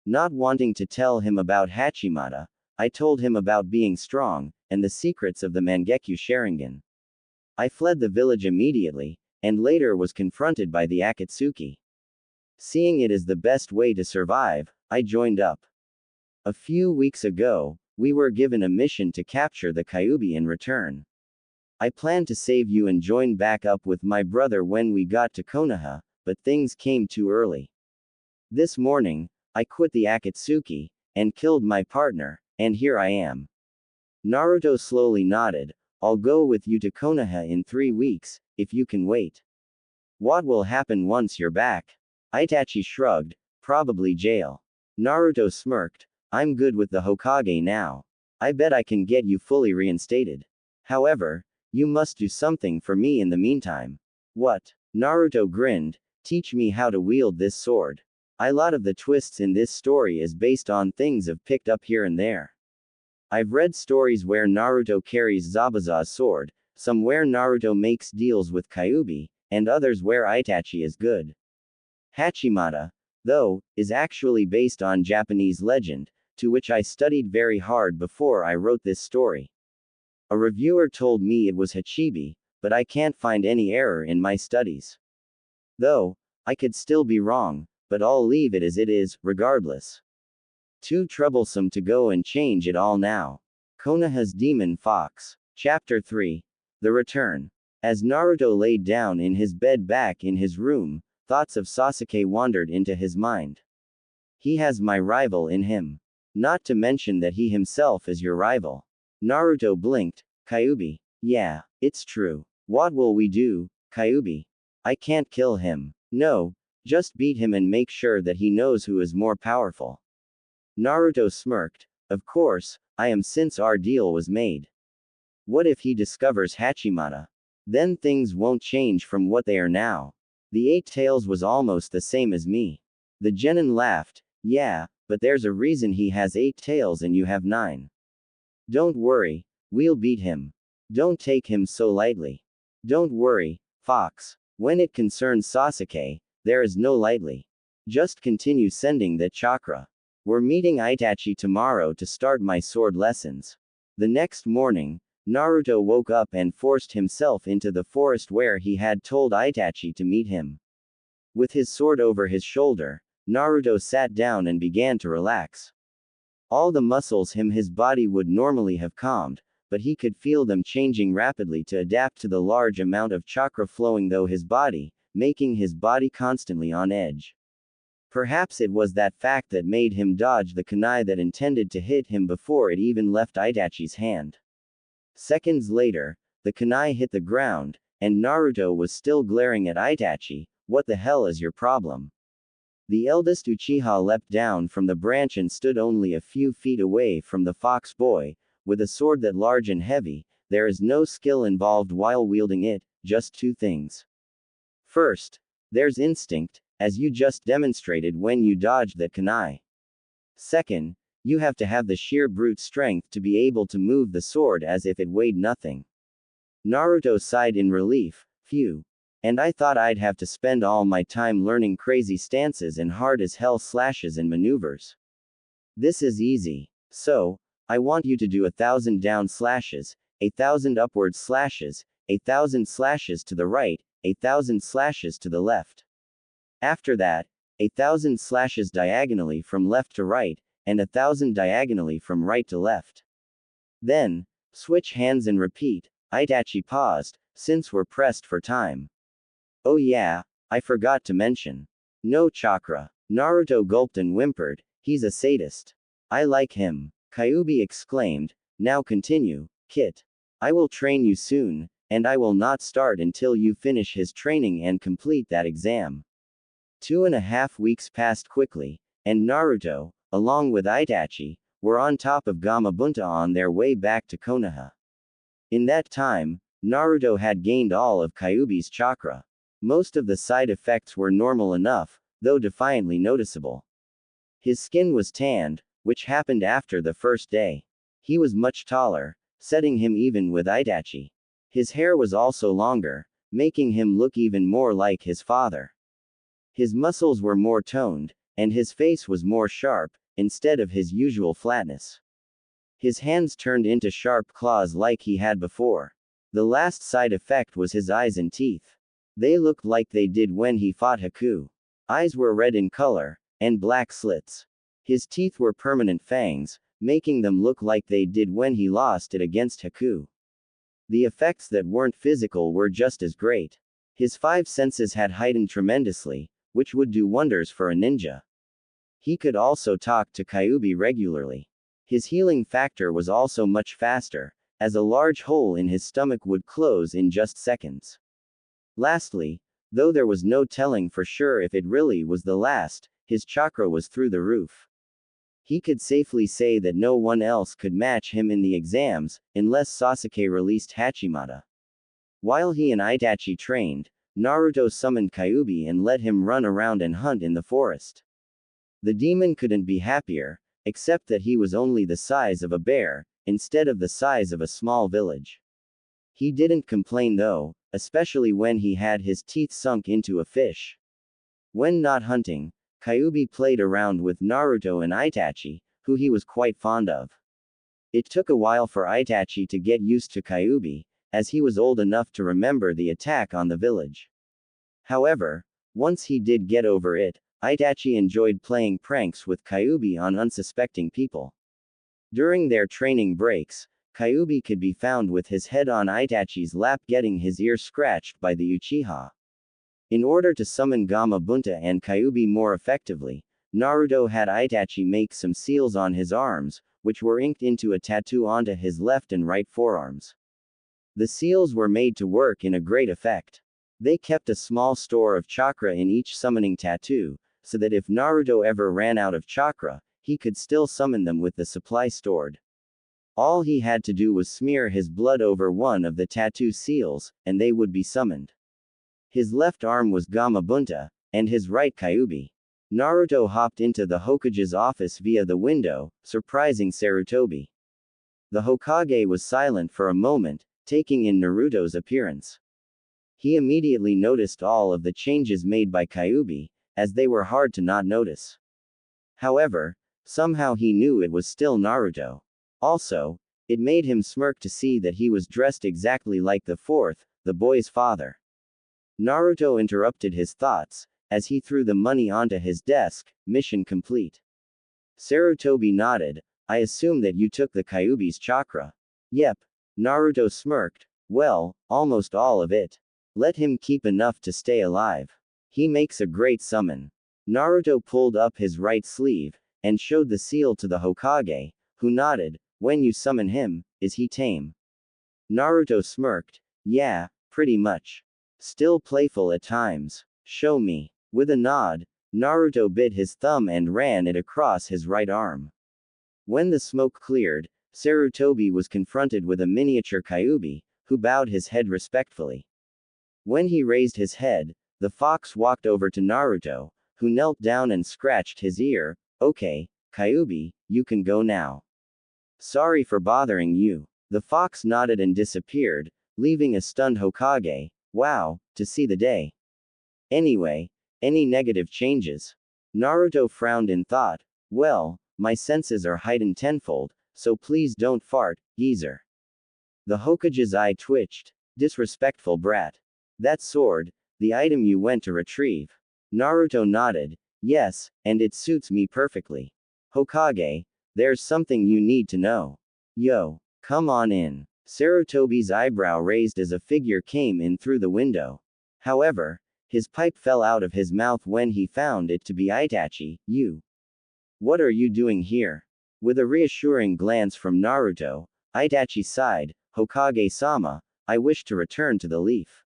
Not wanting to tell him about Hachimata, I told him about being strong, and the secrets of the Mangekyo Sharingan. I fled the village immediately, and later was confronted by the Akatsuki. Seeing it as the best way to survive, I joined up. A few weeks ago, we were given a mission to capture the Kyuubi in return. I planned to save you and join back up with my brother when we got to Konoha, but things came too early. This morning, I quit the Akatsuki, and killed my partner, and here I am. Naruto slowly nodded. "I'll go with you to Konoha in 3 weeks, if you can wait." "What will happen once you're back?" Itachi shrugged. "Probably jail." Naruto smirked. "I'm good with the Hokage now. I bet I can get you fully reinstated. However, you must do something for me in the meantime." "What?" Naruto grinned. "Teach me how to wield this sword. A lot of the twists in this story is based on things I've picked up here and there. I've read stories where Naruto carries Zabuza's sword, some where Naruto makes deals with Kyuubi, and others where Itachi is good. Hachimata, though, is actually based on Japanese legend, to which I studied very hard before I wrote this story. A reviewer told me it was Hachibi, but I can't find any error in my studies. Though, I could still be wrong, but I'll leave it as it is, regardless. Too troublesome to go and change it all now. Konoha's Demon Fox. Chapter 3. The Return. As Naruto laid down in his bed back in his room, thoughts of Sasuke wandered into his mind. He has my rival in him. Not to mention that he himself is your rival. Naruto blinked. Kyuubi. Yeah, it's true. What will we do, Kyuubi? I can't kill him. No, just beat him and make sure that he knows who is more powerful. Naruto smirked. Of course, I am, since our deal was made. What if he discovers Hachimata? Then things won't change from what they are now. The 8 Tails was almost the same as me. The genin laughed. Yeah, but there's a reason he has 8 tails and you have 9. Don't worry, we'll beat him. Don't take him so lightly. Don't worry, Fox. When it concerns Sasuke, there is no lightly. Just continue sending that chakra. We're meeting Itachi tomorrow to start my sword lessons. The next morning, Naruto woke up and forced himself into the forest where he had told Itachi to meet him. With his sword over his shoulder, Naruto sat down and began to relax. All the muscles in his body would normally have calmed, but he could feel them changing rapidly to adapt to the large amount of chakra flowing through his body, making his body constantly on edge. Perhaps it was that fact that made him dodge the kunai that intended to hit him before it even left Itachi's hand. Seconds later, the kunai hit the ground, and Naruto was still glaring at Itachi. What the hell is your problem? The eldest Uchiha leapt down from the branch and stood only a few feet away from the fox boy, with a sword that large and heavy. There is no skill involved while wielding it, just two things. First, there's instinct, as you just demonstrated when you dodged that kunai. Second, you have to have the sheer brute strength to be able to move the sword as if it weighed nothing. Naruto sighed in relief. Phew. And I thought I'd have to spend all my time learning crazy stances and hard as hell slashes and maneuvers. This is easy. So, I want you to do 1,000 down slashes, 1,000 upward slashes, 1,000 slashes to the right, 1,000 slashes to the left. After that, 1,000 slashes diagonally from left to right, and 1,000 diagonally from right to left. Then, switch hands and repeat. Itachi paused, since we're pressed for time. Oh yeah, I forgot to mention. No chakra. Naruto gulped and whimpered. He's a sadist. I like him. Kyuubi exclaimed. Now continue, Kit. I will train you soon, and I will not start until you finish his training and complete that exam. 2.5 weeks passed quickly, and Naruto, along with Itachi, were on top of Gamabunta on their way back to Konoha. In that time, Naruto had gained all of Kyuubi's chakra. Most of the side effects were normal enough, though defiantly noticeable. His skin was tanned, which happened after the first day. He was much taller, setting him even with Itachi. His hair was also longer, making him look even more like his father. His muscles were more toned, and his face was more sharp, instead of his usual flatness. His hands turned into sharp claws like he had before. The last side effect was his eyes and teeth. They looked like they did when he fought Haku. Eyes were red in color, and black slits. His teeth were permanent fangs, making them look like they did when he lost it against Haku. The effects that weren't physical were just as great. His 5 senses had heightened tremendously, which would do wonders for a ninja. He could also talk to Kyuubi regularly. His healing factor was also much faster, as a large hole in his stomach would close in just seconds. Lastly, though there was no telling for sure if it really was the last, his chakra was through the roof. He could safely say that no one else could match him in the exams, unless Sasuke released Hachimata. While he and Itachi trained, Naruto summoned Kyuubi and let him run around and hunt in the forest. The demon couldn't be happier, except that he was only the size of a bear, instead of the size of a small village. He didn't complain though, especially when he had his teeth sunk into a fish. When not hunting, Kyuubi played around with Naruto and Itachi, who he was quite fond of. It took a while for Itachi to get used to Kyuubi, as he was old enough to remember the attack on the village. However, once he did get over it, Itachi enjoyed playing pranks with Kyuubi on unsuspecting people. During their training breaks, Kyuubi could be found with his head on Itachi's lap getting his ear scratched by the Uchiha. In order to summon Gamabunta and Kyuubi more effectively, Naruto had Itachi make some seals on his arms, which were inked into a tattoo onto his left and right forearms. The seals were made to work in a great effect. They kept a small store of chakra in each summoning tattoo, so that if Naruto ever ran out of chakra, he could still summon them with the supply stored. All he had to do was smear his blood over one of the tattoo seals, and they would be summoned. His left arm was Gamabunta, and his right Kyuubi. Naruto hopped into the Hokage's office via the window, surprising Sarutobi. The Hokage was silent for a moment, taking in Naruto's appearance. He immediately noticed all of the changes made by Kyuubi, as they were hard to not notice. However, somehow he knew it was still Naruto. Also, it made him smirk to see that he was dressed exactly like the boy's father. Naruto interrupted his thoughts, as he threw the money onto his desk. Mission complete. Sarutobi nodded. I assume that you took the Kyuubi's chakra. Yep. Naruto smirked. Well, almost all of it. Let him keep enough to stay alive. He makes a great summon. Naruto pulled up his right sleeve, and showed the seal to the Hokage, who nodded. When you summon him, is he tame? Naruto smirked. Yeah, pretty much. Still playful at times. Show me. With a nod, Naruto bit his thumb and ran it across his right arm. When the smoke cleared, Sarutobi was confronted with a miniature Kyuubi, who bowed his head respectfully. When he raised his head, the fox walked over to Naruto, who knelt down and scratched his ear. Okay, Kyuubi, you can go now. Sorry for bothering you. The fox nodded and disappeared, leaving a stunned Hokage. Wow, to see the day. Anyway, any negative changes? Naruto frowned in thought. Well, my senses are heightened tenfold, so please don't fart, geezer. The Hokage's eye twitched. Disrespectful brat. That sword, the item you went to retrieve. Naruto nodded. Yes, and it suits me perfectly. Hokage, there's something you need to know. Yo, come on in. Sarutobi's eyebrow raised as a figure came in through the window. However, his pipe fell out of his mouth when he found it to be Itachi. You. What are you doing here? With a reassuring glance from Naruto, Itachi sighed. Hokage-sama, I wish to return to the leaf.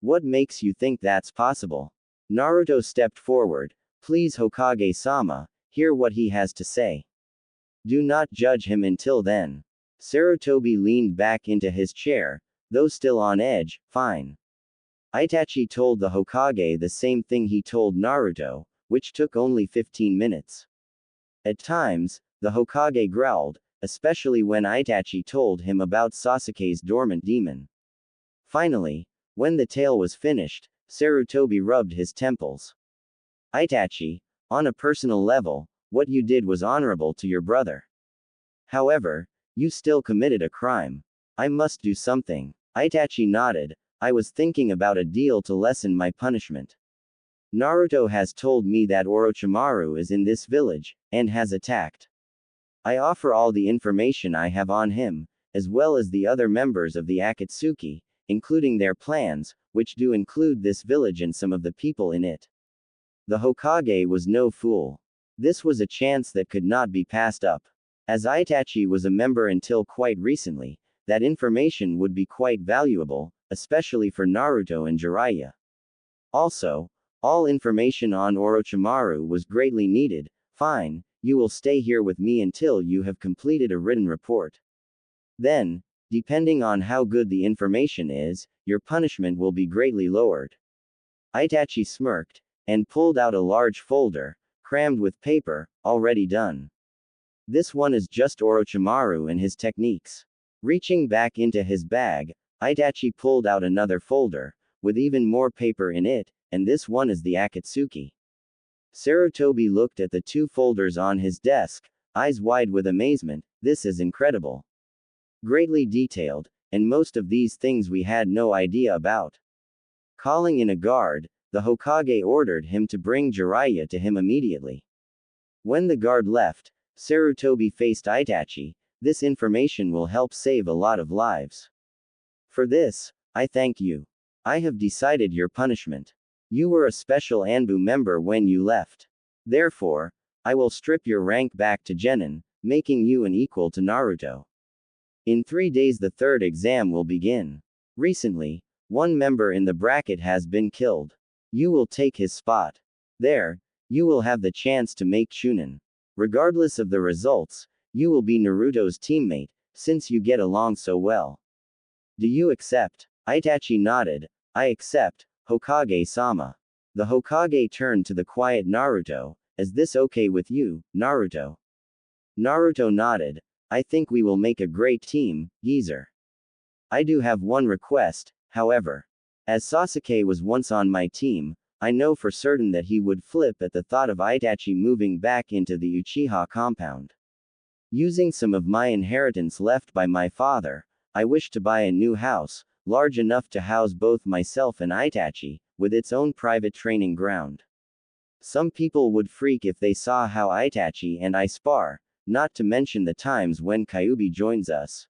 What makes you think that's possible? Naruto stepped forward. Please Hokage-sama, hear what he has to say. Do not judge him until then. Sarutobi leaned back into his chair, though still on edge. Fine. Itachi told the Hokage the same thing he told Naruto, which took only 15 minutes. At times, the Hokage growled, especially when Itachi told him about Sasuke's dormant demon. Finally, when the tale was finished, Sarutobi rubbed his temples. Itachi, on a personal level, what you did was honorable to your brother. However, you still committed a crime. I must do something. Itachi nodded. I was thinking about a deal to lessen my punishment. Naruto has told me that Orochimaru is in this village, and has attacked. I offer all the information I have on him, as well as the other members of the Akatsuki, including their plans, which do include this village and some of the people in it. The Hokage was no fool. This was a chance that could not be passed up. As Itachi was a member until quite recently, that information would be quite valuable, especially for Naruto and Jiraiya. Also, all information on Orochimaru was greatly needed. Fine, you will stay here with me until you have completed a written report. Then, depending on how good the information is, your punishment will be greatly lowered. Itachi smirked, and pulled out a large folder, crammed with paper, already done. This one is just Orochimaru and his techniques. Reaching back into his bag, Itachi pulled out another folder, with even more paper in it, and this one is the Akatsuki. Sarutobi looked at the two folders on his desk, eyes wide with amazement. This is incredible. Greatly detailed, and most of these things we had no idea about. Calling in a guard, the Hokage ordered him to bring Jiraiya to him immediately. When the guard left, Sarutobi faced Itachi. This information will help save a lot of lives. For this, I thank you. I have decided your punishment. You were a special Anbu member when you left. Therefore, I will strip your rank back to Genin, making you an equal to Naruto. In 3 days the third exam will begin. Recently, one member in the bracket has been killed. You will take his spot. There, you will have the chance to make Chunin. Regardless of the results, you will be Naruto's teammate, since you get along so well. Do you accept? Itachi nodded. I accept, Hokage-sama. The Hokage turned to the quiet Naruto. Is this okay with you, Naruto? Naruto nodded. I think we will make a great team, geezer. I do have one request, however. As Sasuke was once on my team, I know for certain that he would flip at the thought of Itachi moving back into the Uchiha compound. Using some of my inheritance left by my father, I wish to buy a new house, large enough to house both myself and Itachi, with its own private training ground. Some people would freak if they saw how Itachi and I spar, not to mention the times when Kyuubi joins us.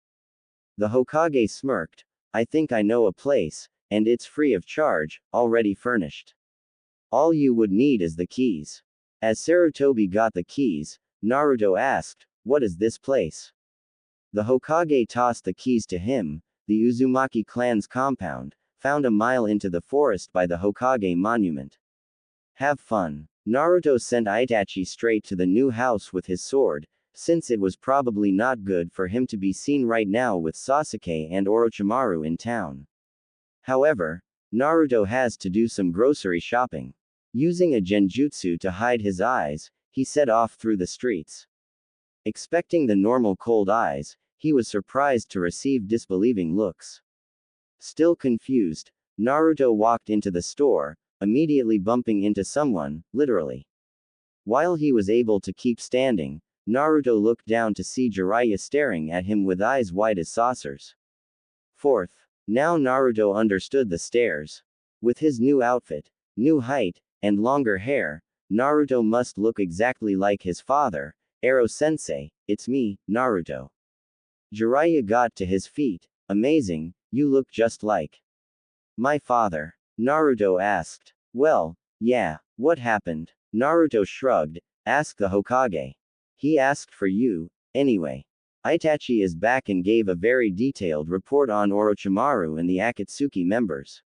The Hokage smirked. I think I know a place, and it's free of charge, already furnished. All you would need is the keys. As Sarutobi got the keys, Naruto asked, "What is this place?" The Hokage tossed the keys to him, the Uzumaki clan's compound, found a mile into the forest by the Hokage monument. Have fun. Naruto sent Itachi straight to the new house with his sword, since it was probably not good for him to be seen right now with Sasuke and Orochimaru in town. However, Naruto has to do some grocery shopping. Using a genjutsu to hide his eyes, he set off through the streets. Expecting the normal cold eyes, he was surprised to receive disbelieving looks. Still confused, Naruto walked into the store, immediately bumping into someone, literally. While he was able to keep standing, Naruto looked down to see Jiraiya staring at him with eyes wide as saucers. Fourth. Now Naruto understood the stares. With his new outfit, new height, and longer hair, Naruto must look exactly like his father, Ero-sensei. "It's me, Naruto." Jiraiya got to his feet. "Amazing, you look just like my father." Naruto asked. "Well, yeah, what happened?" Naruto shrugged. "Ask the Hokage. He asked for you, anyway." Itachi is back and gave a very detailed report on Orochimaru and the Akatsuki members.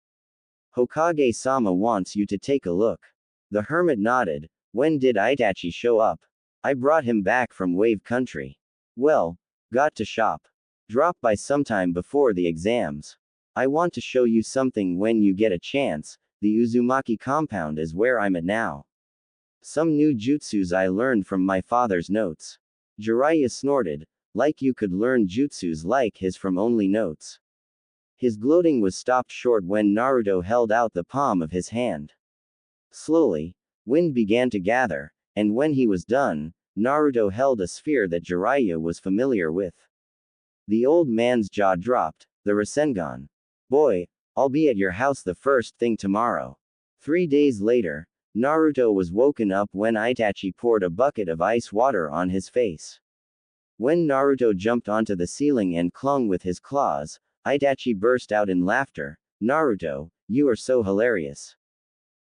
"Hokage-sama wants you to take a look." The hermit nodded. "When did Itachi show up?" "I brought him back from Wave Country." "Well, got to shop. Drop by sometime before the exams. I want to show you something when you get a chance. The Uzumaki compound is where I'm at now. Some new jutsus I learned from my father's notes." Jiraiya snorted. "Like you could learn jutsus like his from only notes." His gloating was stopped short when Naruto held out the palm of his hand. Slowly, wind began to gather, and when he was done, Naruto held a sphere that Jiraiya was familiar with. The old man's jaw dropped. "The Rasengan. Boy, I'll be at your house the first thing tomorrow." 3 days later, Naruto was woken up when Itachi poured a bucket of ice water on his face. When Naruto jumped onto the ceiling and clung with his claws, Itachi burst out in laughter. "Naruto, you are so hilarious.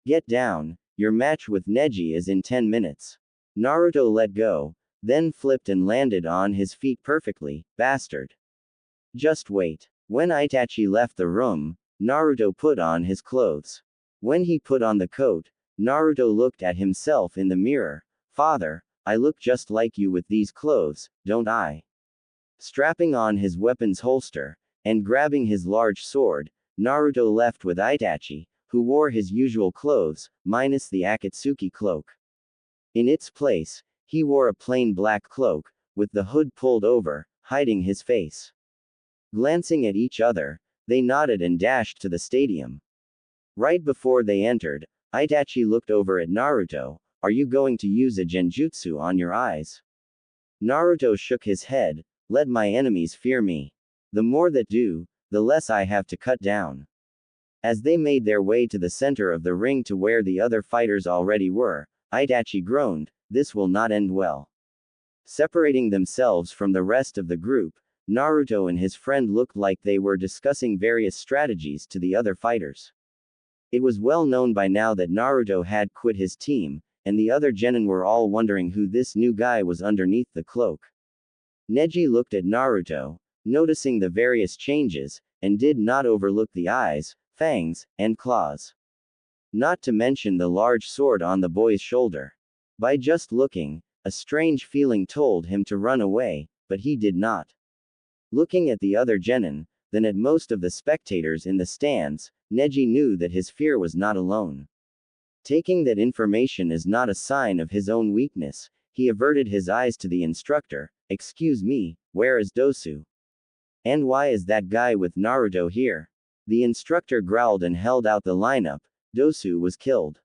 Get down, your match with Neji is in 10 minutes. Naruto let go, then flipped and landed on his feet perfectly. "Bastard. Just wait." When Itachi left the room, Naruto put on his clothes. When he put on the coat, Naruto looked at himself in the mirror. "Father, I look just like you with these clothes, don't I?" Strapping on his weapon's holster, and grabbing his large sword, Naruto left with Itachi, who wore his usual clothes, minus the Akatsuki cloak. In its place, he wore a plain black cloak, with the hood pulled over, hiding his face. Glancing at each other, they nodded and dashed to the stadium. Right before they entered, Itachi looked over at Naruto. "Are you going to use a genjutsu on your eyes?" Naruto shook his head. "Let my enemies fear me. The more that do, the less I have to cut down." As they made their way to the center of the ring to where the other fighters already were, Itachi groaned. "This will not end well." Separating themselves from the rest of the group, Naruto and his friend looked like they were discussing various strategies to the other fighters. It was well known by now that Naruto had quit his team, and the other genin were all wondering who this new guy was underneath the cloak. Neji looked at Naruto, noticing the various changes, and did not overlook the eyes, fangs, and claws. Not to mention the large sword on the boy's shoulder. By just looking, a strange feeling told him to run away, but he did not. Looking at the other genin, then at most of the spectators in the stands, Neji knew that his fear was not alone. Taking that information as not a sign of his own weakness, he averted his eyes to the instructor. "Excuse me, where is Dosu? And why is that guy with Naruto here?" The instructor growled and held out the lineup. "Dosu was killed.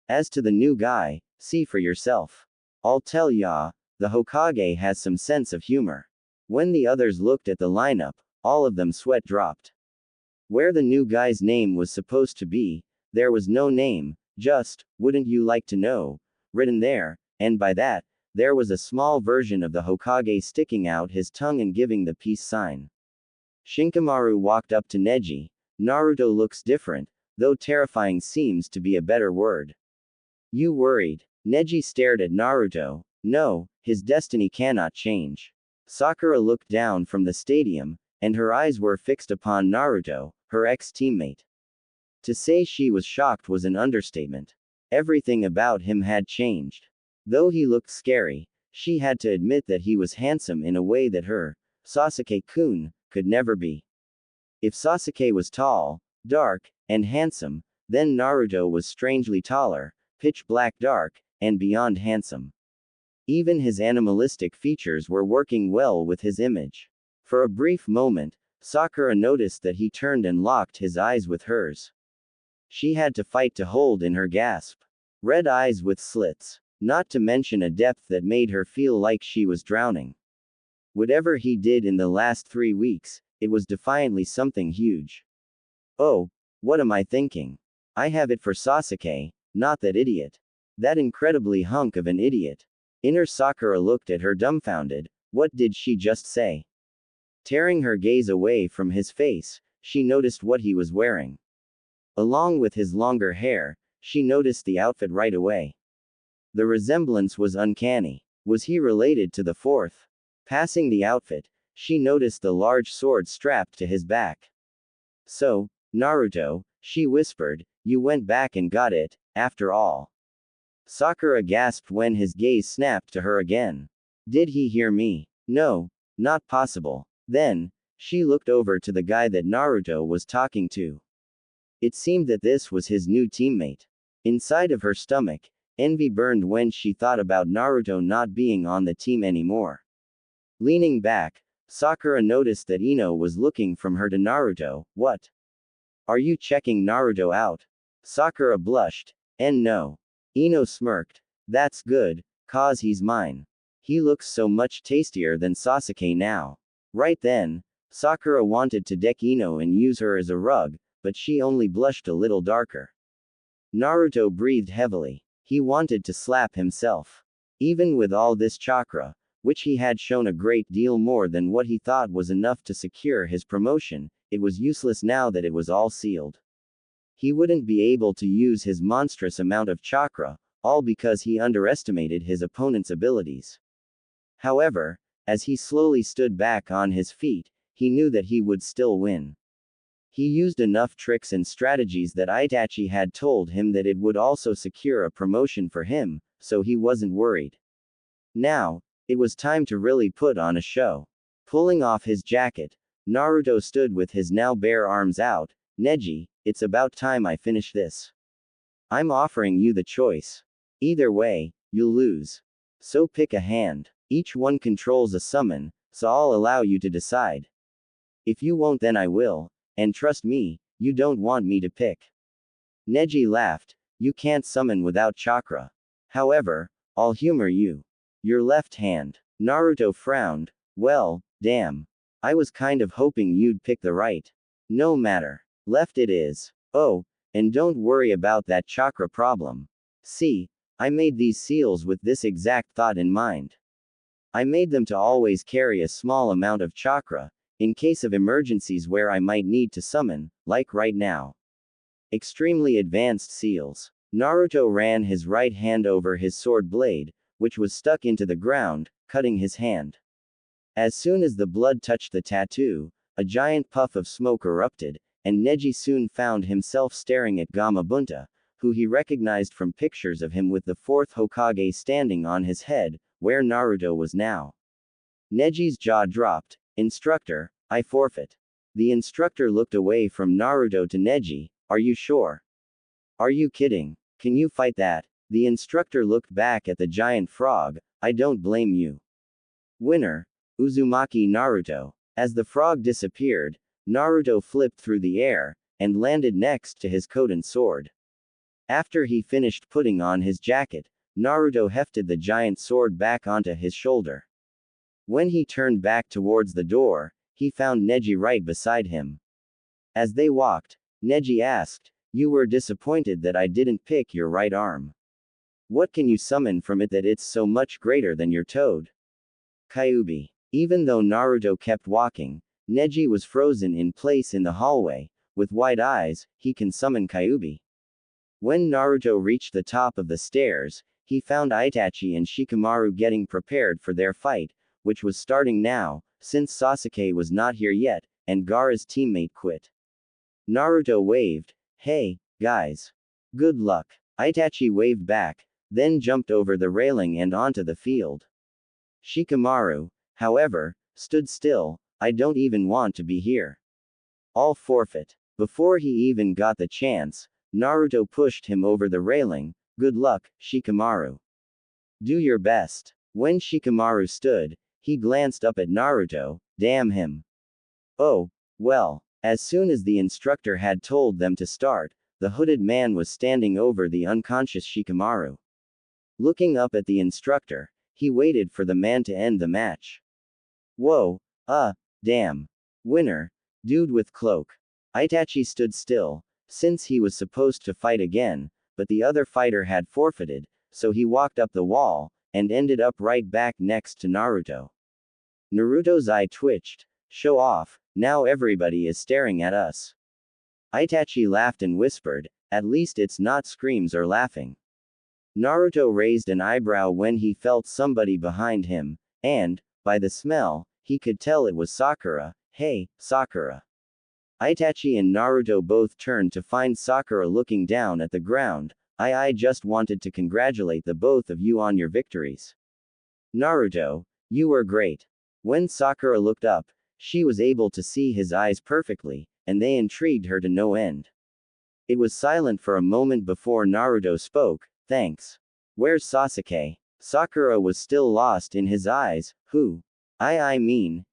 As to the new guy, see for yourself. I'll tell ya, the Hokage has some sense of humor." When the others looked at the lineup, all of them sweat dropped. Where the new guy's name was supposed to be, there was no name, just, "Wouldn't you like to know?" written there, and by that, there was a small version of the Hokage sticking out his tongue and giving the peace sign. Shinkimaru walked up to Neji. "Naruto looks different, though terrifying seems to be a better word. You worried? Neji stared at Naruto. No, his destiny cannot change. Sakura looked down from the stadium, and her eyes were fixed upon Naruto, her ex-teammate. To say she was shocked was an understatement. Everything about him had changed. Though he looked scary, she had to admit that he was handsome in a way that her, Sasuke-kun, could never be. If Sasuke was tall, dark, and handsome, then Naruto was strangely taller, pitch black dark, and beyond handsome. Even his animalistic features were working well with his image. For a brief moment, Sakura noticed that he turned and locked his eyes with hers. She had to fight to hold in her gasp. Red eyes with slits. Not to mention a depth that made her feel like she was drowning. Whatever he did in the last 3 weeks, it was defiantly something huge. Oh, what am I thinking? I have it for Sasuke, not that idiot. That incredibly hunk of an idiot. Inner Sakura looked at her dumbfounded. What did she just say? Tearing her gaze away from his face, she noticed what he was wearing. Along with his longer hair, she noticed the outfit right away. The resemblance was uncanny. Was he related to the fourth? Passing the outfit, she noticed the large sword strapped to his back. So, Naruto, she whispered, you went back and got it, after all. Sakura gasped when his gaze snapped to her again. Did he hear me? No, not possible. Then, she looked over to the guy that Naruto was talking to. It seemed that this was his new teammate. Inside of her stomach, envy burned when she thought about Naruto not being on the team anymore. Leaning back, Sakura noticed that Ino was looking from her to Naruto. What? Are you checking Naruto out? Sakura blushed. And no. Ino smirked. That's good, cause he's mine. He looks so much tastier than Sasuke now. Right then, Sakura wanted to deck Ino and use her as a rug, but she only blushed a little darker. Naruto breathed heavily. He wanted to slap himself. Even with all this chakra, which he had shown a great deal more than what he thought was enough to secure his promotion, it was useless now that it was all sealed. He wouldn't be able to use his monstrous amount of chakra, all because he underestimated his opponent's abilities. However, as he slowly stood back on his feet, he knew that he would still win. He used enough tricks and strategies that Itachi had told him that it would also secure a promotion for him, so he wasn't worried. Now, it was time to really put on a show. Pulling off his jacket, Naruto stood with his now bare arms out. Neji, it's about time I finish this. I'm offering you the choice. Either way, you'll lose. So pick a hand. Each one controls a summon, so I'll allow you to decide. If you won't, then I will, and trust me, you don't want me to pick. Neji laughed. You can't summon without chakra. However, I'll humor you. Your left hand. Naruto frowned. Well, damn. I was kind of hoping you'd pick the right. No matter. Left it is. Oh, and don't worry about that chakra problem. See, I made these seals with this exact thought in mind. I made them to always carry a small amount of chakra, in case of emergencies where I might need to summon, like right now. Extremely advanced seals. Naruto ran his right hand over his sword blade, which was stuck into the ground, cutting his hand. As soon as the blood touched the tattoo, a giant puff of smoke erupted, and Neji soon found himself staring at Gamabunta, who he recognized from pictures of him with the fourth Hokage standing on his head, where Naruto was now. Neji's jaw dropped. Instructor, I forfeit. The instructor looked away from Naruto to Neji. Are you sure? Are you kidding? Can you fight that? The instructor looked back at the giant frog. I don't blame you. Winner, Uzumaki Naruto. As the frog disappeared, Naruto flipped through the air, and landed next to his Kodan sword. After he finished putting on his jacket, Naruto hefted the giant sword back onto his shoulder. When he turned back towards the door, he found Neji right beside him. As they walked, Neji asked, You were disappointed that I didn't pick your right arm. What can you summon from it that it's so much greater than your toad? Kyuubi. Even though Naruto kept walking, Neji was frozen in place in the hallway, with wide eyes, he can summon Kyuubi. When Naruto reached the top of the stairs, he found Itachi and Shikamaru getting prepared for their fight, which was starting now, since Sasuke was not here yet, and Gaara's teammate quit. Naruto waved, "Hey, guys. Good luck." Itachi waved back, then jumped over the railing and onto the field. Shikamaru, however, stood still. "I don't even want to be here. I'll forfeit." Before he even got the chance, Naruto pushed him over the railing. "Good luck, Shikamaru. Do your best." When Shikamaru stood, he glanced up at Naruto. Damn him. Oh, well. As soon as the instructor had told them to start, the hooded man was standing over the unconscious Shikamaru. Looking up at the instructor, he waited for the man to end the match. Whoa, damn. Winner, dude with cloak. Itachi stood still, since he was supposed to fight again, but the other fighter had forfeited, so he walked up the wall, and ended up right back next to Naruto. Naruto's eye twitched. Show off, now everybody is staring at us. Itachi laughed and whispered, "At least it's not screams or laughing." Naruto raised an eyebrow when he felt somebody behind him, and, by the smell, he could tell it was Sakura. "Hey, Sakura." Itachi and Naruto both turned to find Sakura looking down at the ground. I just wanted to congratulate the both of you on your victories. Naruto, you were great." When Sakura looked up, she was able to see his eyes perfectly, and they intrigued her to no end. It was silent for a moment before Naruto spoke. "Thanks. Where's Sasuke?" Sakura was still lost in his eyes. "Who? I mean,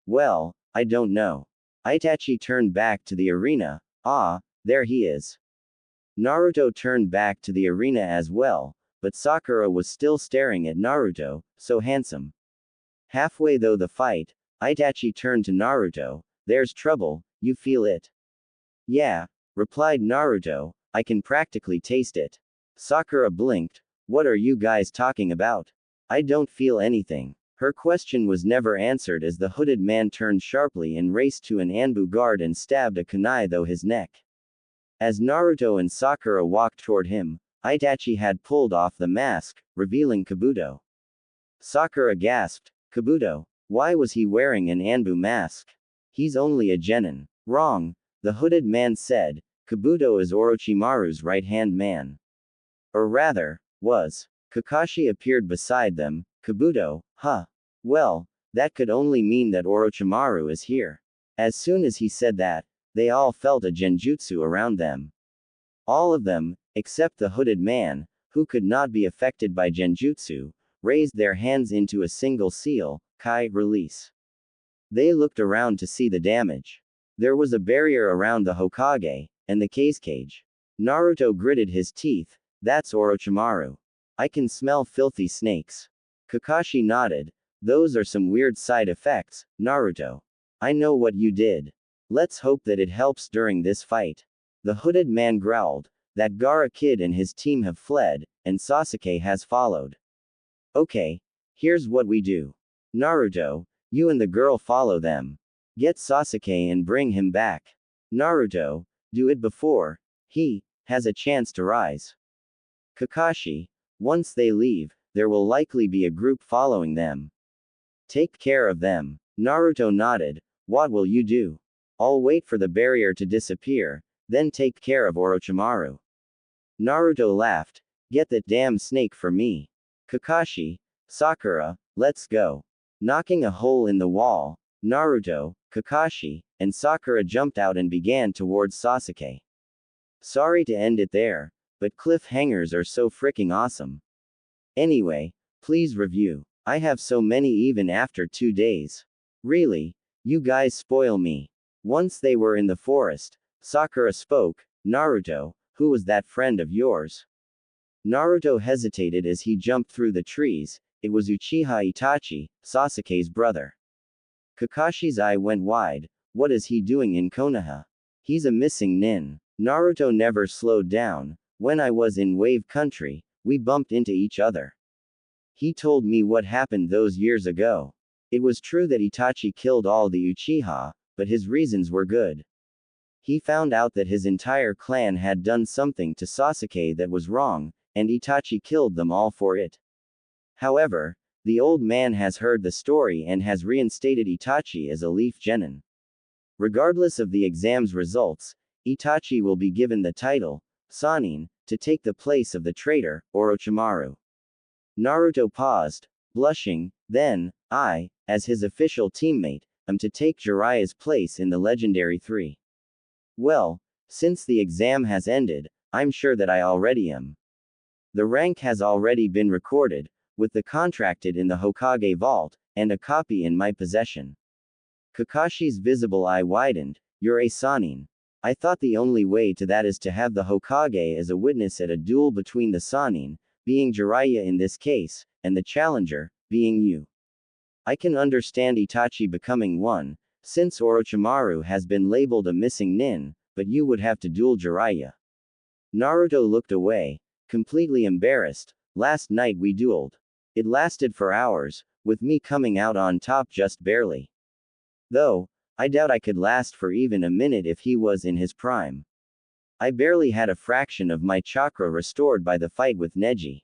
well, I don't know." Itachi turned back to the arena. "Ah, there he is." Naruto turned back to the arena as well, but Sakura was still staring at Naruto. "So handsome." Halfway through the fight, Itachi turned to Naruto. "There's trouble, you feel it?" "Yeah," replied Naruto, "I can practically taste it." Sakura blinked. "What are you guys talking about? I don't feel anything." Her question was never answered as the hooded man turned sharply and raced to an Anbu guard and stabbed a kunai through his neck. As Naruto and Sakura walked toward him, Itachi had pulled off the mask, revealing Kabuto. Sakura gasped, "Kabuto? Why was he wearing an Anbu mask? He's only a genin." "Wrong," the hooded man said. "Kabuto is Orochimaru's right-hand man. Or rather, was." Kakashi appeared beside them. "Kabuto, huh? Well, that could only mean that Orochimaru is here." As soon as he said that, they all felt a genjutsu around them. All of them, except the hooded man, who could not be affected by genjutsu, raised their hands into a single seal, Kai, release. They looked around to see the damage. There was a barrier around the Hokage, and the cage. Naruto gritted his teeth. "That's Orochimaru. I can smell filthy snakes." Kakashi nodded. "Those are some weird side effects, Naruto. I know what you did. Let's hope that it helps during this fight." The hooded man growled. "That Gaara kid and his team have fled, and Sasuke has followed. Okay. Here's what we do. Naruto, you and the girl follow them. Get Sasuke and bring him back. Naruto, do it before he has a chance to rise. Kakashi, once they leave, there will likely be a group following them. Take care of them." Naruto nodded. "What will you do?" "I'll wait for the barrier to disappear, then take care of Orochimaru." Naruto laughed. "Get that damn snake for me." Kakashi, Sakura, let's go. Knocking a hole in the wall, Naruto, Kakashi, and Sakura jumped out and began towards Sasuke. Sorry to end it there, but cliffhangers are so freaking awesome. Anyway, please review. I have so many even after 2 days. Really, you guys spoil me. Once they were in the forest, Sakura spoke. "Naruto, who was that friend of yours?" Naruto hesitated as he jumped through the trees. It was Uchiha Itachi, Sasuke's brother. Kakashi's eye went wide. What is he doing in Konoha? He's a missing nin. Naruto never slowed down. When I was in Wave Country, we bumped into each other. He told me what happened those years ago. It was true that Itachi killed all the Uchiha, but his reasons were good. He found out that his entire clan had done something to Sasuke that was wrong, and Itachi killed them all for it. However, the old man has heard the story and has reinstated Itachi as a Leaf Genin. Regardless of the exam's results, Itachi will be given the title, Sannin, to take the place of the traitor, Orochimaru. Naruto paused, blushing, then, I, as his official teammate, am to take Jiraiya's place in the Legendary 3. Well, since the exam has ended, I'm sure that I already am. The rank has already been recorded, with the contracted in the Hokage vault, and a copy in my possession. Kakashi's visible eye widened. You're a Sannin. I thought the only way to that is to have the Hokage as a witness at a duel between the Sannin, being Jiraiya in this case, and the challenger, being you. I can understand Itachi becoming one, since Orochimaru has been labeled a missing nin, but you would have to duel Jiraiya. Naruto looked away, completely embarrassed. Last night we dueled. It lasted for hours, with me coming out on top just barely. Though, I doubt I could last for even a minute if he was in his prime. I barely had a fraction of my chakra restored by the fight with Neji.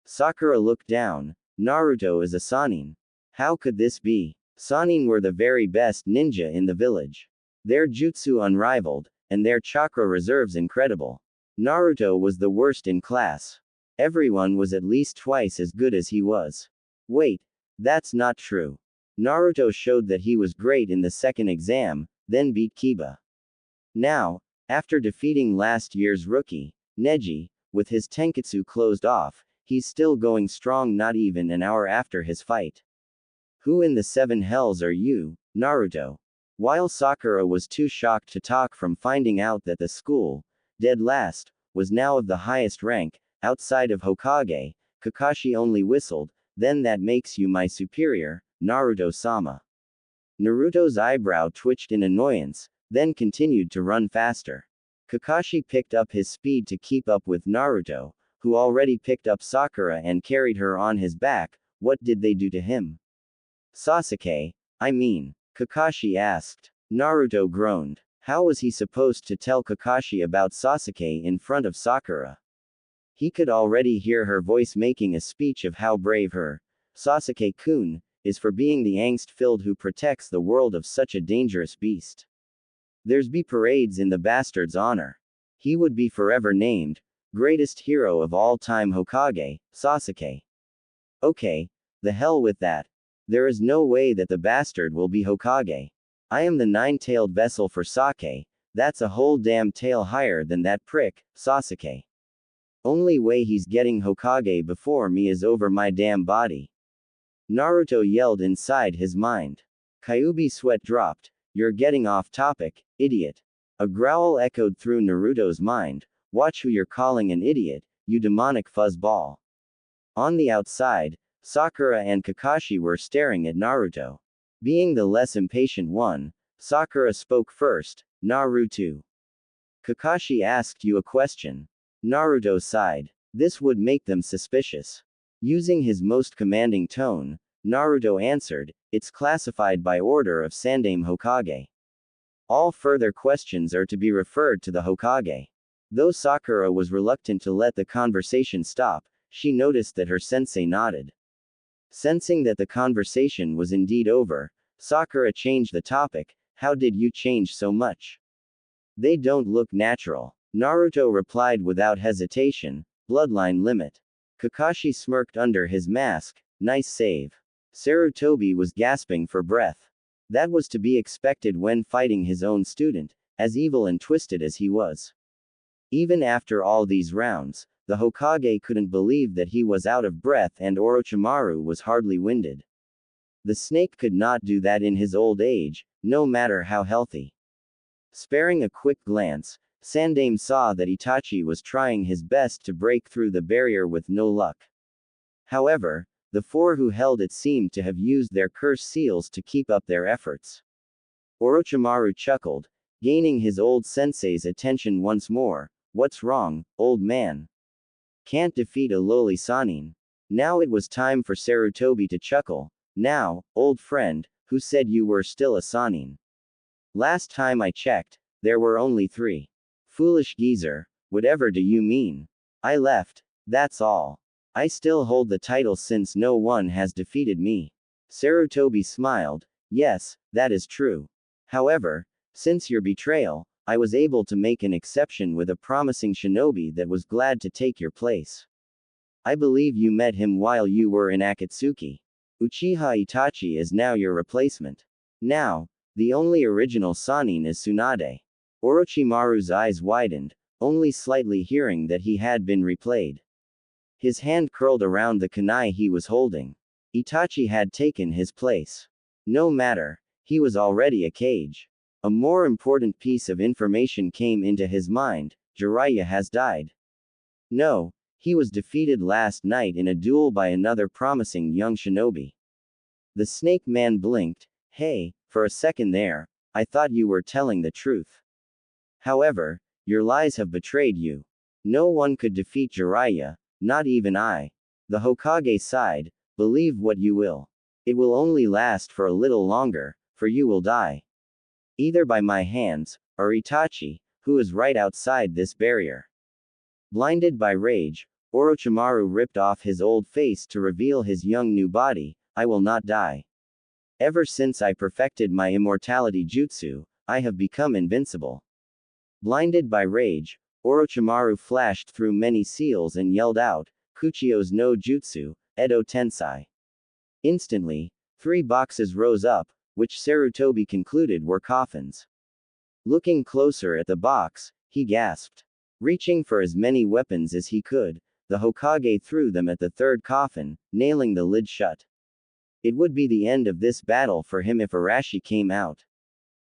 Sakura looked down. Naruto is a Sannin. How could this be? Sannin were the very best ninja in the village. Their jutsu unrivaled, and their chakra reserves incredible. Naruto was the worst in class. Everyone was at least twice as good as he was. Wait, that's not true. Naruto showed that he was great in the second exam, then beat Kiba. Now, after defeating last year's rookie, Neji, with his tenketsu closed off, he's still going strong not even an hour after his fight. Who in the seven hells are you, Naruto? While Sakura was too shocked to talk from finding out that the school, dead last, was now of the highest rank, outside of Hokage, Kakashi only whistled, then that makes you my superior, Naruto-sama. Naruto's eyebrow twitched in annoyance, then continued to run faster. Kakashi picked up his speed to keep up with Naruto, who already picked up Sakura and carried her on his back. What did they do to him? Sasuke, I mean, Kakashi asked. Naruto groaned. How was he supposed to tell Kakashi about Sasuke in front of Sakura? He could already hear her voice making a speech of how brave her, Sasuke-kun, is for being the angst-filled who protects the world of such a dangerous beast. There's be parades in the bastard's honor. He would be forever named, greatest hero of all time Hokage, Sasuke. Okay, the hell with that. There is no way that the bastard will be Hokage. I am the nine-tailed vessel for sake, that's a whole damn tail higher than that prick, Sasuke. Only way he's getting Hokage before me is over my damn body. Naruto yelled inside his mind. Kyuubi's sweat dropped. You're getting off topic, idiot. A growl echoed through Naruto's mind. Watch who you're calling an idiot, you demonic fuzzball. On the outside, Sakura and Kakashi were staring at Naruto. Being the less impatient one, Sakura spoke first. Naruto. Kakashi asked you a question. Naruto sighed. This would make them suspicious. Using his most commanding tone, Naruto answered, it's classified by order of Sandaime Hokage. All further questions are to be referred to the Hokage. Though Sakura was reluctant to let the conversation stop, she noticed that her sensei nodded. Sensing that the conversation was indeed over, Sakura changed the topic. How did you change so much? They don't look natural. Naruto replied without hesitation, bloodline limit. Kakashi smirked under his mask, nice save. Sarutobi was gasping for breath. That was to be expected when fighting his own student, as evil and twisted as he was. Even after all these rounds, the Hokage couldn't believe that he was out of breath and Orochimaru was hardly winded. The snake could not do that in his old age, no matter how healthy. Sparing a quick glance, Sandaime saw that Itachi was trying his best to break through the barrier with no luck. However, the four who held it seemed to have used their curse seals to keep up their efforts. Orochimaru chuckled, gaining his old sensei's attention once more. What's wrong, old man? Can't defeat a lowly Sannin. Now it was time for Sarutobi to chuckle. Now, old friend, who said you were still a Sannin? Last time I checked, There were only 3. Foolish geezer, whatever do you mean? I left, that's all. I still hold the title since no one has defeated me. Sarutobi smiled. Yes, that is true. However, since your betrayal, I was able to make an exception with a promising shinobi that was glad to take your place. I believe you met him while you were in Akatsuki. Uchiha Itachi is now your replacement. Now, the only original Sannin is Tsunade. Orochimaru's eyes widened, only slightly hearing that he had been replayed. His hand curled around the kunai he was holding. Itachi had taken his place. No matter, he was already a cage. A more important piece of information came into his mind: Jiraiya has died. No, he was defeated last night in a duel by another promising young shinobi. The snake man blinked. Hey, for a second there, I thought you were telling the truth. However, your lies have betrayed you. No one could defeat Jiraiya, not even I. The Hokage sighed. Believe what you will. It will only last for a little longer, for you will die. Either by my hands, or Itachi, who is right outside this barrier. Blinded by rage, Orochimaru ripped off his old face to reveal his young new body. I will not die. Ever since I perfected my immortality jutsu, I have become invincible. Blinded by rage, Orochimaru flashed through many seals and yelled out, Kuchio's no jutsu, Edo Tensai. Instantly, 3 boxes rose up, which Sarutobi concluded were coffins. Looking closer at the box, he gasped. Reaching for as many weapons as he could, the Hokage threw them at the 3rd coffin, nailing the lid shut. It would be the end of this battle for him if Arashi came out.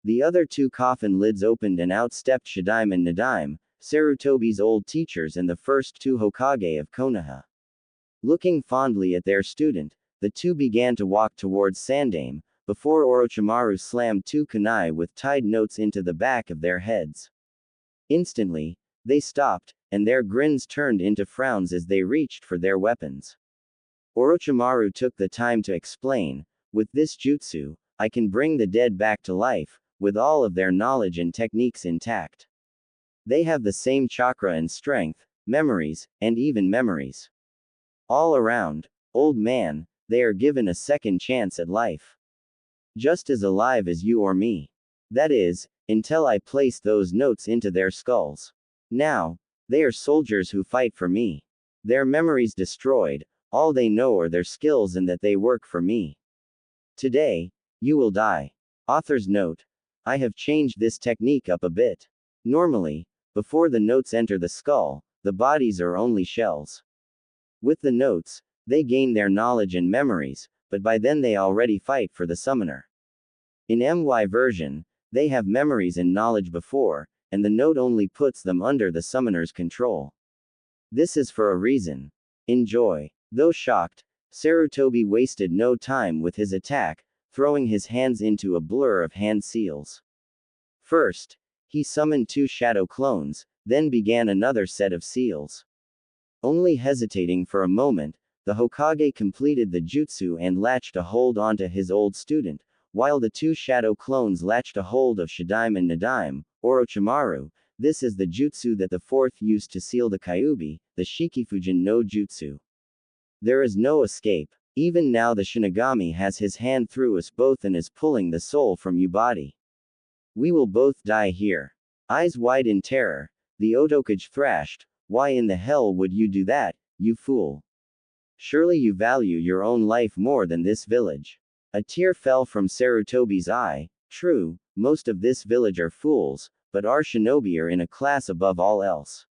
The other 2 coffin lids opened and out stepped Shadaime and Nadaime, Sarutobi's old teachers and the first 2 Hokage of Konoha. Looking fondly at their student, the 2 began to walk towards Sandaime, before Orochimaru slammed 2 kunai with tied notes into the back of their heads. Instantly, they stopped, and their grins turned into frowns as they reached for their weapons. Orochimaru took the time to explain, with this jutsu, I can bring the dead back to life, with all of their knowledge and techniques intact. They have the same chakra and strength, memories, and even memories. All around, old man, they are given a second chance at life. Just as alive as you or me. That is, until I place those notes into their skulls. Now, they are soldiers who fight for me. Their memories destroyed, all they know are their skills and that they work for me. Today, you will die. Author's note. I have changed this technique up a bit. Normally, before the notes enter the skull, the bodies are only shells. With the notes, they gain their knowledge and memories, but by then they already fight for the summoner. In MY version, they have memories and knowledge before, and the note only puts them under the summoner's control. This is for a reason. Enjoy. Though shocked, Sarutobi wasted no time with his attack, throwing his hands into a blur of hand seals. First, he summoned 2 shadow clones, then began another set of seals. Only hesitating for a moment, the Hokage completed the jutsu and latched a hold onto his old student, while the 2 shadow clones latched a hold of Shadaime and Nadaime. Orochimaru, this is the jutsu that the 4th used to seal the Kyuubi, the Shikifujin no jutsu. There is no escape. Even now the Shinigami has his hand through us both and is pulling the soul from you body. We will both die here. Eyes wide in terror, the Otokage thrashed, why in the hell would you do that, you fool? Surely you value your own life more than this village. A tear fell from Sarutobi's eye. True, most of this village are fools, but our shinobi are in a class above all else.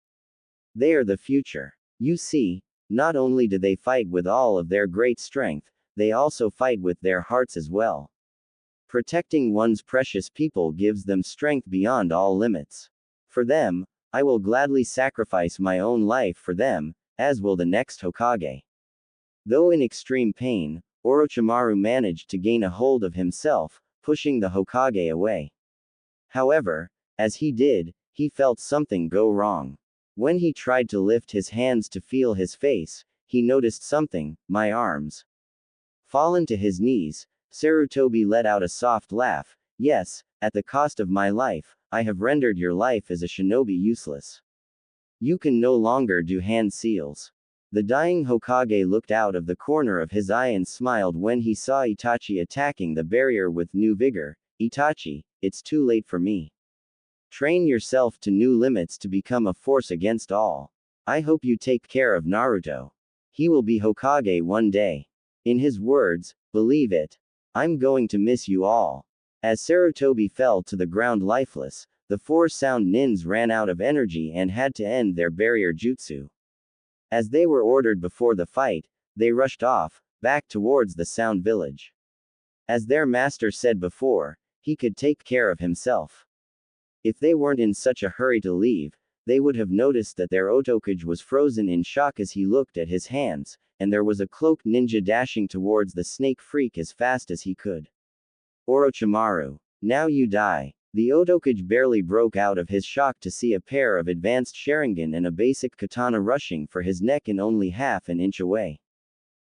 They are the future. You see, not only do they fight with all of their great strength, they also fight with their hearts as well. Protecting one's precious people gives them strength beyond all limits. For them, I will gladly sacrifice my own life for them, as will the next Hokage. Though in extreme pain, Orochimaru managed to gain a hold of himself, pushing the Hokage away. However, as he did, he felt something go wrong. When he tried to lift his hands to feel his face, he noticed something: my arms. Fallen to his knees, Sarutobi let out a soft laugh. Yes, at the cost of my life, I have rendered your life as a shinobi useless. You can no longer do hand seals. The dying Hokage looked out of the corner of his eye and smiled when he saw Itachi attacking the barrier with new vigor. Itachi, it's too late for me. Train yourself to new limits to become a force against all. I hope you take care of Naruto. He will be Hokage one day. In his words, believe it. I'm going to miss you all. As Sarutobi fell to the ground lifeless, the four sound nins ran out of energy and had to end their barrier jutsu. As they were ordered before the fight, they rushed off, back towards the sound village. As their master said before, he could take care of himself. If they weren't in such a hurry to leave, they would have noticed that their Otokage was frozen in shock as he looked at his hands, and there was a cloaked ninja dashing towards the snake freak as fast as he could. Orochimaru, now you die. The Otokage barely broke out of his shock to see a pair of advanced Sharingan and a basic katana rushing for his neck and only half an inch away.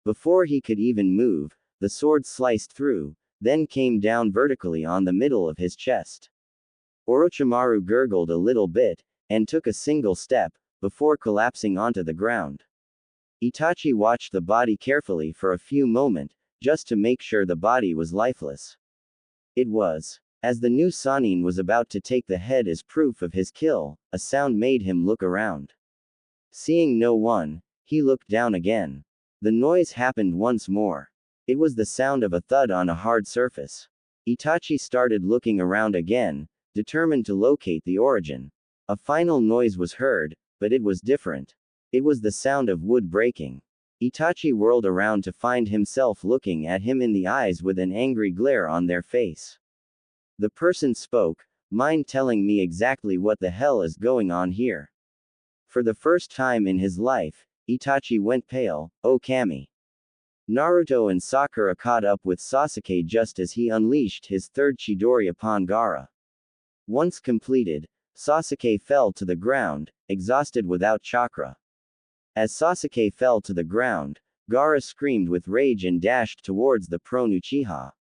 Before he could even move, the sword sliced through, then came down vertically on the middle of his chest. Orochimaru gurgled a little bit, and took a single step, before collapsing onto the ground. Itachi watched the body carefully for a few moments, just to make sure the body was lifeless. It was. As the new Sannin was about to take the head as proof of his kill, a sound made him look around. Seeing no one, he looked down again. The noise happened once more. It was the sound of a thud on a hard surface. Itachi started looking around again, determined to locate the origin. A final noise was heard, but it was different. It was the sound of wood breaking. Itachi whirled around to find himself looking at him in the eyes with an angry glare on their face. The person spoke, mind telling me exactly what the hell is going on here? For the first time in his life, Itachi went pale. Oh Kami. Naruto and Sakura caught up with Sasuke just as he unleashed his third Chidori upon Gaara. Once completed, Sasuke fell to the ground, exhausted without chakra. As Sasuke fell to the ground, Gaara screamed with rage and dashed towards the prone Uchiha.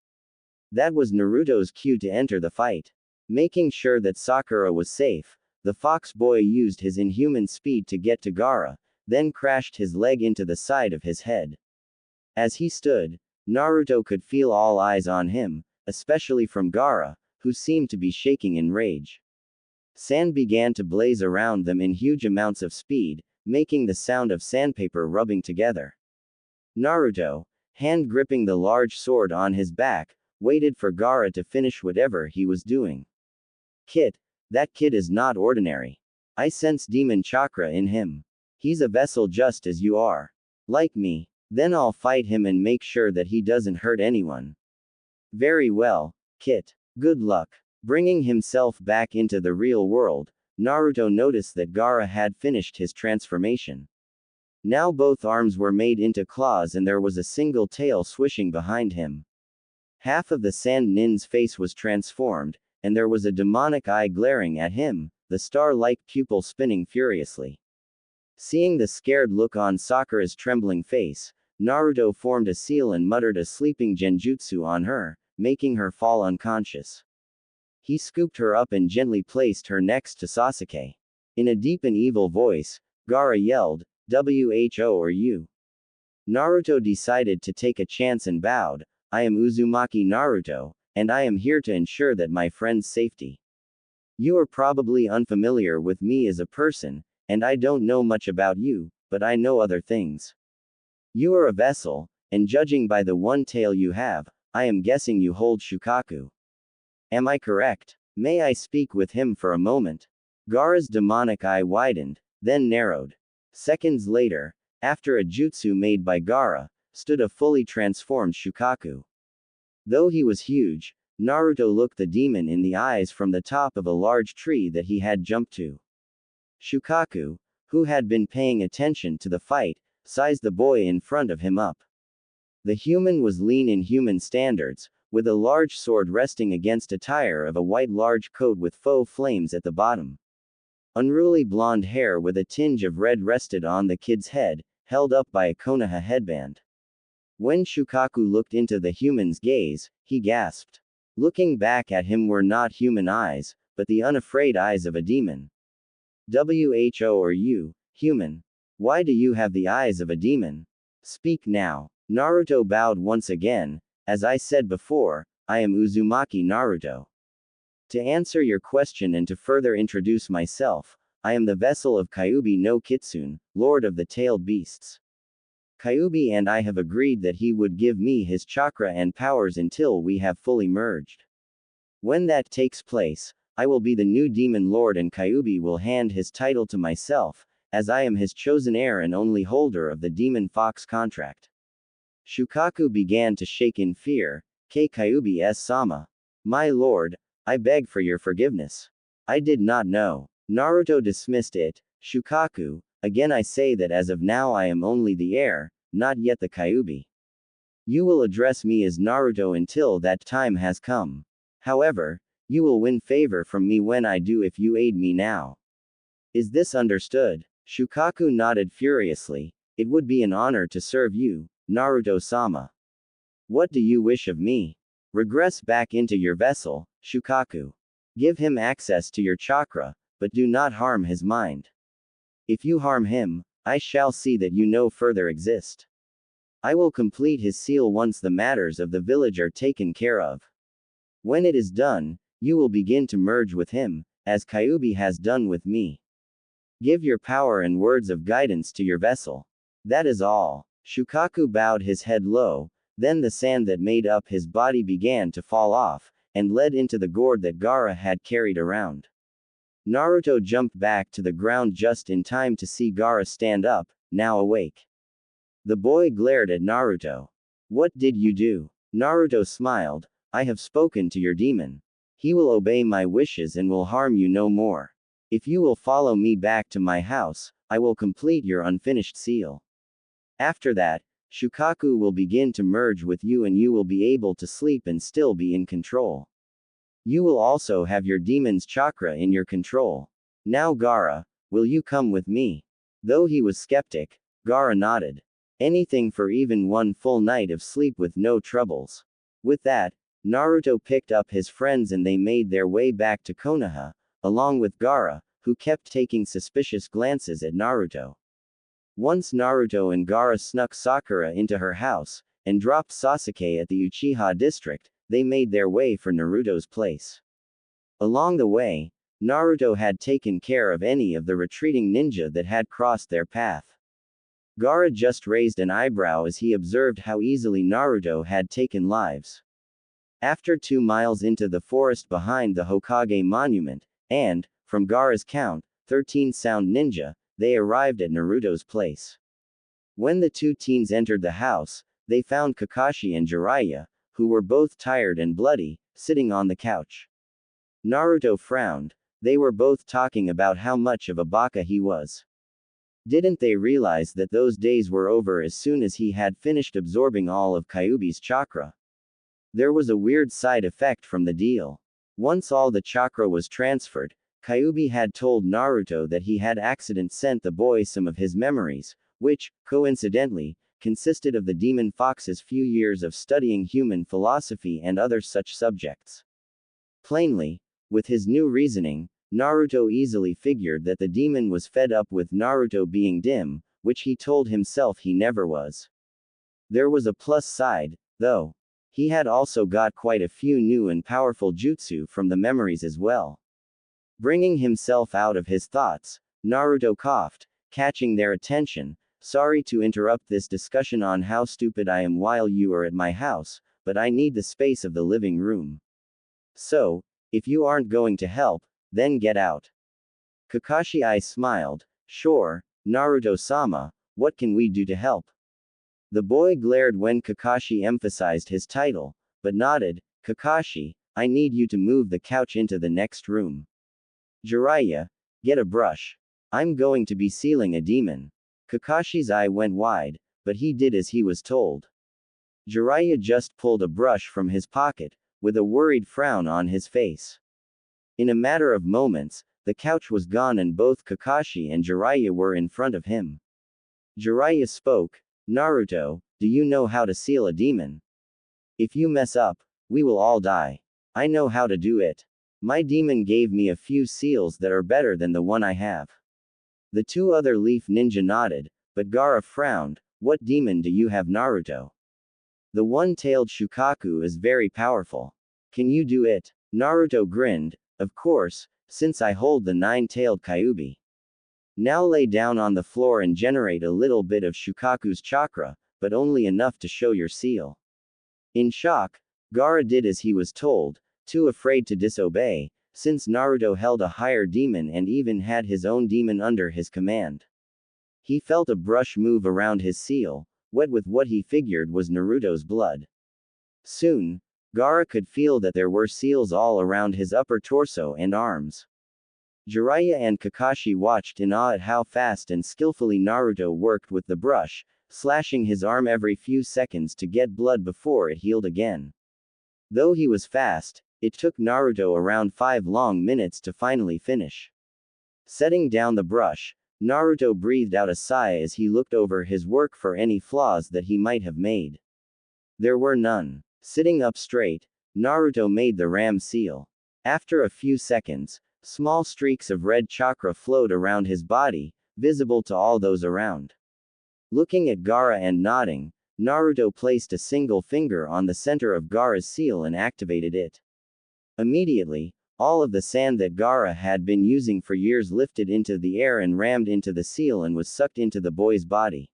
That was Naruto's cue to enter the fight. Making sure that Sakura was safe, the fox boy used his inhuman speed to get to Gaara, then crashed his leg into the side of his head. As he stood, Naruto could feel all eyes on him, especially from Gaara, who seemed to be shaking in rage. Sand began to blaze around them in huge amounts of speed, making the sound of sandpaper rubbing together. Naruto, hand gripping the large sword on his back, waited for Gaara to finish whatever he was doing. Kid, that kid is not ordinary. I sense demon chakra in him. He's a vessel just as you are. Like me. Then I'll fight him and make sure that he doesn't hurt anyone. Very well, Kit. Good luck. Bringing himself back into the real world, Naruto noticed that Gaara had finished his transformation. Now both arms were made into claws and there was a single tail swishing behind him. Half of the sand nin's face was transformed, and there was a demonic eye glaring at him, the star-like pupil spinning furiously. Seeing the scared look on Sakura's trembling face, Naruto formed a seal and muttered a sleeping genjutsu on her, making her fall unconscious. He scooped her up and gently placed her next to Sasuke. In a deep and evil voice, Gaara yelled, "Who are you?" Naruto decided to take a chance and bowed. I am Uzumaki Naruto, and I am here to ensure that my friend's safety. You are probably unfamiliar with me as a person, and I don't know much about you, but I know other things. You are a vessel, and judging by the one tail you have, I am guessing you hold Shukaku. Am I correct? May I speak with him for a moment? Gaara's demonic eye widened, then narrowed. Seconds later, after a jutsu made by Gaara, stood a fully transformed Shukaku. Though he was huge, Naruto looked the demon in the eyes from the top of a large tree that he had jumped to. Shukaku, who had been paying attention to the fight, sized the boy in front of him up. The human was lean in human standards, with a large sword resting against a tire of a white large coat with faux flames at the bottom. Unruly blonde hair with a tinge of red rested on the kid's head, held up by a Konoha headband. When Shukaku looked into the human's gaze, he gasped. Looking back at him were not human eyes, but the unafraid eyes of a demon. Who are you, human? Why do you have the eyes of a demon? Speak now. Naruto bowed once again. As I said before, I am Uzumaki Naruto. To answer your question and to further introduce myself, I am the vessel of Kyuubi no Kitsune, Lord of the Tailed Beasts. Kyuubi and I have agreed that he would give me his chakra and powers until we have fully merged. When that takes place, I will be the new demon lord and Kyuubi will hand his title to myself, as I am his chosen heir and only holder of the demon fox contract. Shukaku began to shake in fear. Kyuubi-sama. My lord, I beg for your forgiveness. I did not know. Naruto dismissed it. Shukaku, again I say that as of now I am only the heir, not yet the Kyuubi. You will address me as Naruto until that time has come. However, you will win favor from me when I do if you aid me now. Is this understood? Shukaku nodded furiously. It would be an honor to serve you, Naruto-sama. What do you wish of me? Regress back into your vessel, Shukaku. Give him access to your chakra, but do not harm his mind. If you harm him, I shall see that you no further exist. I will complete his seal once the matters of the village are taken care of. When it is done, you will begin to merge with him, as Kyuubi has done with me. Give your power and words of guidance to your vessel. That is all. Shukaku bowed his head low, then the sand that made up his body began to fall off, and led into the gourd that Gaara had carried around. Naruto jumped back to the ground just in time to see Gaara stand up, now awake. The boy glared at Naruto. What did you do? Naruto smiled. I have spoken to your demon. He will obey my wishes and will harm you no more. If you will follow me back to my house, I will complete your unfinished seal. After that, Shukaku will begin to merge with you and you will be able to sleep and still be in control. You will also have your demon's chakra in your control. Now Gaara, will you come with me? Though he was skeptic, Gaara nodded. Anything for even one full night of sleep with no troubles. With that, Naruto picked up his friends and they made their way back to Konoha, along with Gaara, who kept taking suspicious glances at Naruto. Once Naruto and Gaara snuck Sakura into her house, and dropped Sasuke at the Uchiha district, they made their way for Naruto's place. Along the way, Naruto had taken care of any of the retreating ninja that had crossed their path. Gaara just raised an eyebrow as he observed how easily Naruto had taken lives. After 2 miles into the forest behind the Hokage monument, and, from Gaara's count, 13 sound ninja, they arrived at Naruto's place. When the two teens entered the house, they found Kakashi and Jiraiya, who were both tired and bloody, sitting on the couch. Naruto frowned. They were both talking about how much of a baka he was. Didn't they realize that those days were over as soon as he had finished absorbing all of Kyuubi's chakra? There was a weird side effect from the deal. Once all the chakra was transferred, Kyuubi had told Naruto that he had accident sent the boy some of his memories, which, coincidentally, consisted of the demon fox's few years of studying human philosophy and other such subjects. Plainly, with his new reasoning, Naruto easily figured that the demon was fed up with Naruto being dim, which he told himself he never was. There was a plus side, though. He had also got quite a few new and powerful jutsu from the memories as well. Bringing himself out of his thoughts, Naruto coughed, catching their attention. Sorry to interrupt this discussion on how stupid I am while you are at my house, but I need the space of the living room. So, if you aren't going to help, then get out. Kakashi smiled. Sure, Naruto-sama, what can we do to help? The boy glared when Kakashi emphasized his title, but nodded. Kakashi, I need you to move the couch into the next room. Jiraiya, get a brush. I'm going to be sealing a demon. Kakashi's eye went wide, but he did as he was told. Jiraiya just pulled a brush from his pocket, with a worried frown on his face. In a matter of moments, the couch was gone and both Kakashi and Jiraiya were in front of him. Jiraiya spoke. Naruto, do you know how to seal a demon? If you mess up, we will all die. I know how to do it. My demon gave me a few seals that are better than the one I have. The two other leaf ninja nodded, but Gaara frowned. What demon do you have, Naruto? The one-tailed Shukaku is very powerful. Can you do it? Naruto grinned. Of course, since I hold the nine-tailed Kyuubi. Now lay down on the floor and generate a little bit of Shukaku's chakra, but only enough to show your seal. In shock, Gaara did as he was told, too afraid to disobey, since Naruto held a higher demon and even had his own demon under his command. He felt a brush move around his seal, wet with what he figured was Naruto's blood. Soon, Gaara could feel that there were seals all around his upper torso and arms. Jiraiya and Kakashi watched in awe at how fast and skillfully Naruto worked with the brush, slashing his arm every few seconds to get blood before it healed again. Though he was fast, it took Naruto around 5 long minutes to finally finish. Setting down the brush, Naruto breathed out a sigh as he looked over his work for any flaws that he might have made. There were none. Sitting up straight, Naruto made the ram seal. After a few seconds, small streaks of red chakra flowed around his body, visible to all those around. Looking at Gaara and nodding, Naruto placed a single finger on the center of Gaara's seal and activated it. Immediately, all of the sand that Gaara had been using for years lifted into the air and rammed into the seal and was sucked into the boy's body.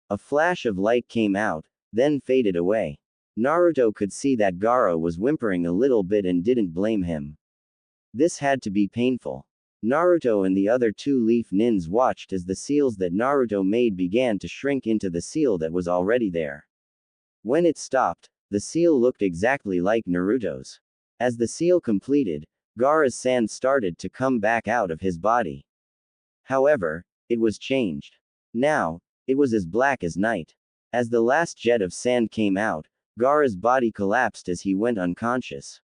A flash of light came out, then faded away. Naruto could see that Gaara was whimpering a little bit and didn't blame him. This had to be painful. Naruto and the other two leaf nins watched as the seals that Naruto made began to shrink into the seal that was already there. When it stopped, the seal looked exactly like Naruto's. As the seal completed, Gaara's sand started to come back out of his body. However, it was changed. Now, it was as black as night. As the last jet of sand came out, Gaara's body collapsed as he went unconscious.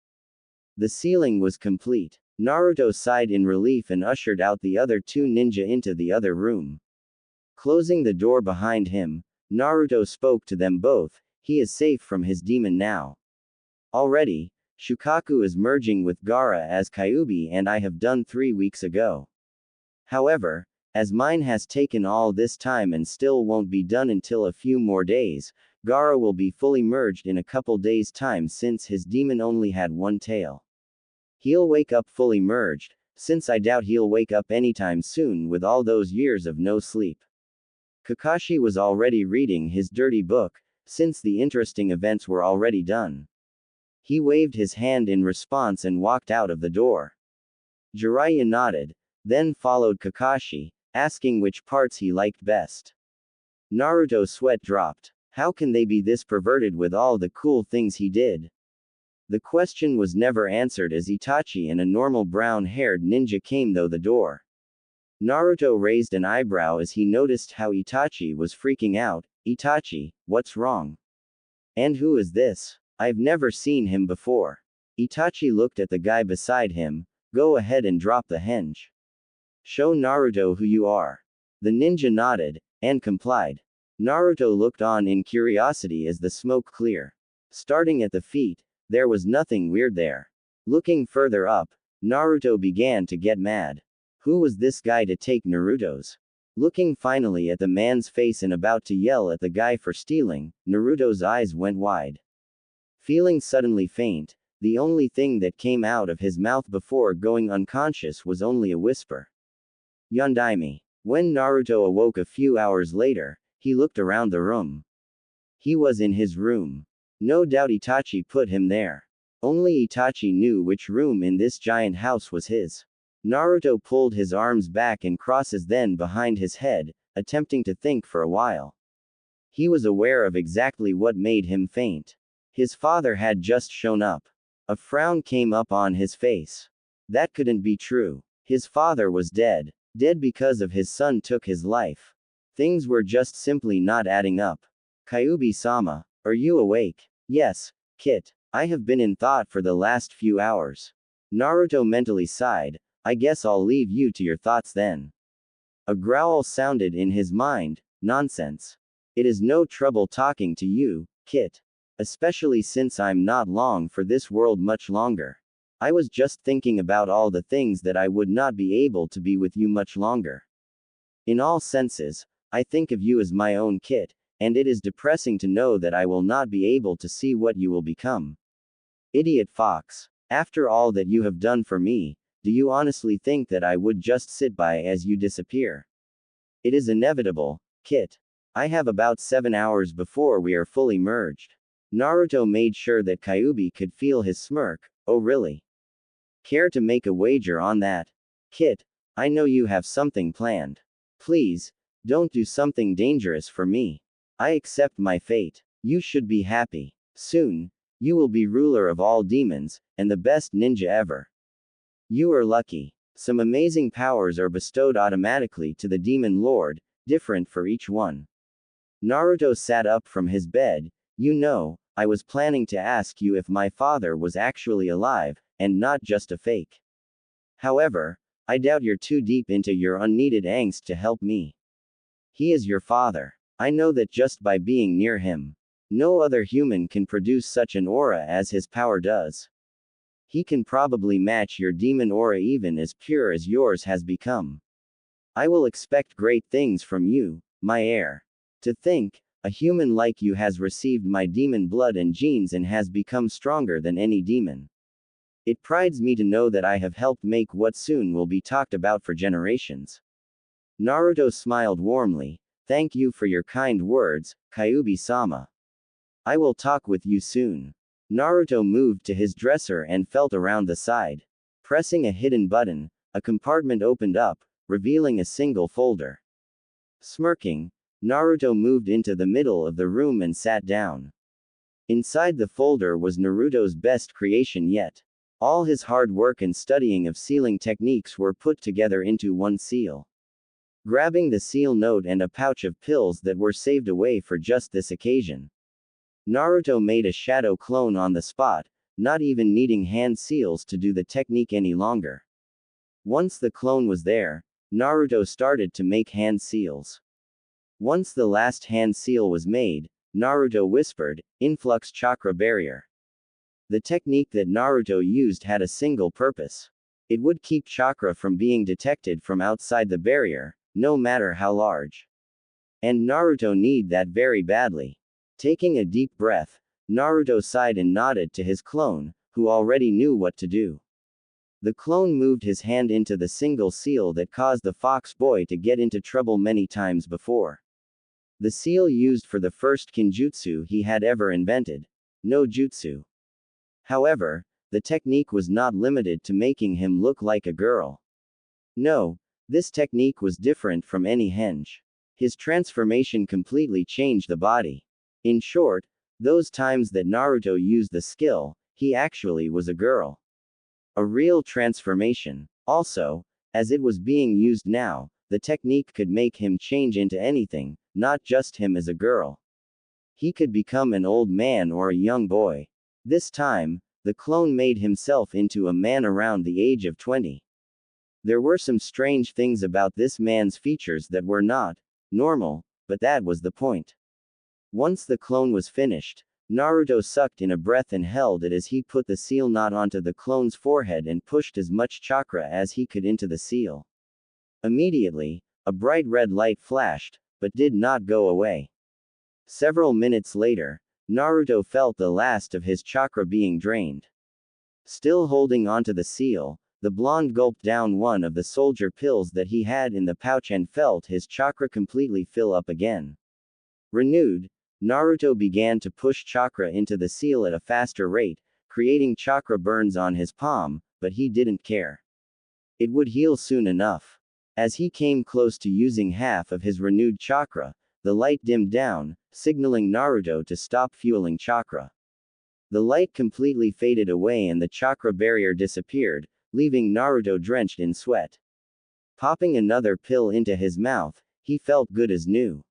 The sealing was complete. Naruto sighed in relief and ushered out the other two ninja into the other room. Closing the door behind him, Naruto spoke to them both. He is safe from his demon now. Already, Shukaku is merging with Gaara as Kyuubi and I have done 3 weeks ago. However, as mine has taken all this time and still won't be done until a few more days, Gaara will be fully merged in a couple days' time since his demon only had one tail. He'll wake up fully merged, since I doubt he'll wake up anytime soon with all those years of no sleep. Kakashi was already reading his dirty book, since the interesting events were already done. He waved his hand in response and walked out of the door. Jiraiya nodded, then followed Kakashi, asking which parts he liked best. Naruto's sweat dropped. How can they be this perverted with all the cool things he did? The question was never answered as Itachi and a normal brown-haired ninja came through the door. Naruto raised an eyebrow as he noticed how Itachi was freaking out. Itachi, what's wrong? And who is this? I've never seen him before. Itachi looked at the guy beside him. Go ahead and drop the henge. Show Naruto who you are. The ninja nodded, and complied. Naruto looked on in curiosity as the smoke cleared. Starting at the feet, there was nothing weird there. Looking further up, Naruto began to get mad. Who was this guy to take Naruto's? Looking finally at the man's face and about to yell at the guy for stealing, Naruto's eyes went wide. Feeling suddenly faint, the only thing that came out of his mouth before going unconscious was only a whisper. Yondaime. When Naruto awoke a few hours later, he looked around the room. He was in his room. No doubt Itachi put him there. Only Itachi knew which room in this giant house was his. Naruto pulled his arms back and crosses then behind his head, attempting to think for a while. He was aware of exactly what made him faint. His father had just shown up. A frown came up on his face. That couldn't be true. His father was dead. Dead because of his son took his life. Things were just simply not adding up. Kyuubi-sama, are you awake? Yes, Kit. I have been in thought for the last few hours. Naruto mentally sighed. I guess I'll leave you to your thoughts then. A growl sounded in his mind. Nonsense. It is no trouble talking to you, Kit. especially since I'm not long for this world much longer. I was just thinking about all the things that I would not be able to be with you much longer. In all senses, I think of you as my own kid, and it is depressing to know that I will not be able to see what you will become. Idiot fox. After all that you have done for me, do you honestly think that I would just sit by as you disappear? It is inevitable, Kit. I have about 7 hours before we are fully merged. Naruto made sure that Kyuubi could feel his smirk. Oh really? Care to make a wager on that? Kit, I know you have something planned. Please, don't do something dangerous for me. I accept my fate. You should be happy. Soon, you will be ruler of all demons, and the best ninja ever. You are lucky. Some amazing powers are bestowed automatically to the demon lord, different for each one. Naruto sat up from his bed. You know, I was planning to ask you if my father was actually alive, and not just a fake. However, I doubt you're too deep into your unneeded angst to help me. He is your father. I know that just by being near him. No other human can produce such an aura as his power does. He can probably match your demon aura even as pure as yours has become. I will expect great things from you, my heir. To think, a human like you has received my demon blood and genes and has become stronger than any demon. It prides me to know that I have helped make what soon will be talked about for generations. Naruto smiled warmly. Thank you for your kind words, Kyuubi-sama. I will talk with you soon. Naruto moved to his dresser and felt around the side. Pressing a hidden button, a compartment opened up, revealing a single folder. Smirking, Naruto moved into the middle of the room and sat down. Inside the folder was Naruto's best creation yet. All his hard work and studying of sealing techniques were put together into one seal. Grabbing the seal note and a pouch of pills that were saved away for just this occasion, Naruto made a shadow clone on the spot, not even needing hand seals to do the technique any longer. Once the clone was there, Naruto started to make hand seals. Once the last hand seal was made, Naruto whispered, "Influx chakra barrier." The technique that Naruto used had a single purpose. It would keep chakra from being detected from outside the barrier, no matter how large. And Naruto needed that very badly. Taking a deep breath, Naruto sighed and nodded to his clone, who already knew what to do. The clone moved his hand into the single seal that caused the fox boy to get into trouble many times before. The seal used for the first kinjutsu he had ever invented. No jutsu. However, the technique was not limited to making him look like a girl. No, this technique was different from any henge. His transformation completely changed the body. In short, those times that Naruto used the skill, he actually was a girl. A real transformation. Also, as it was being used now, the technique could make him change into anything, not just him as a girl. He could become an old man or a young boy. This time, the clone made himself into a man around the age of 20. There were some strange things about this man's features that were not normal, but that was the point. Once the clone was finished, Naruto sucked in a breath and held it as he put the seal knot onto the clone's forehead and pushed as much chakra as he could into the seal. Immediately, a bright red light flashed, but did not go away. Several minutes later, Naruto felt the last of his chakra being drained. Still holding onto the seal, the blonde gulped down one of the soldier pills that he had in the pouch and felt his chakra completely fill up again. Renewed, Naruto began to push chakra into the seal at a faster rate, creating chakra burns on his palm, but he didn't care. It would heal soon enough. As he came close to using half of his renewed chakra, the light dimmed down, signaling Naruto to stop fueling chakra. The light completely faded away and the chakra barrier disappeared, leaving Naruto drenched in sweat. Popping another pill into his mouth, he felt good as new.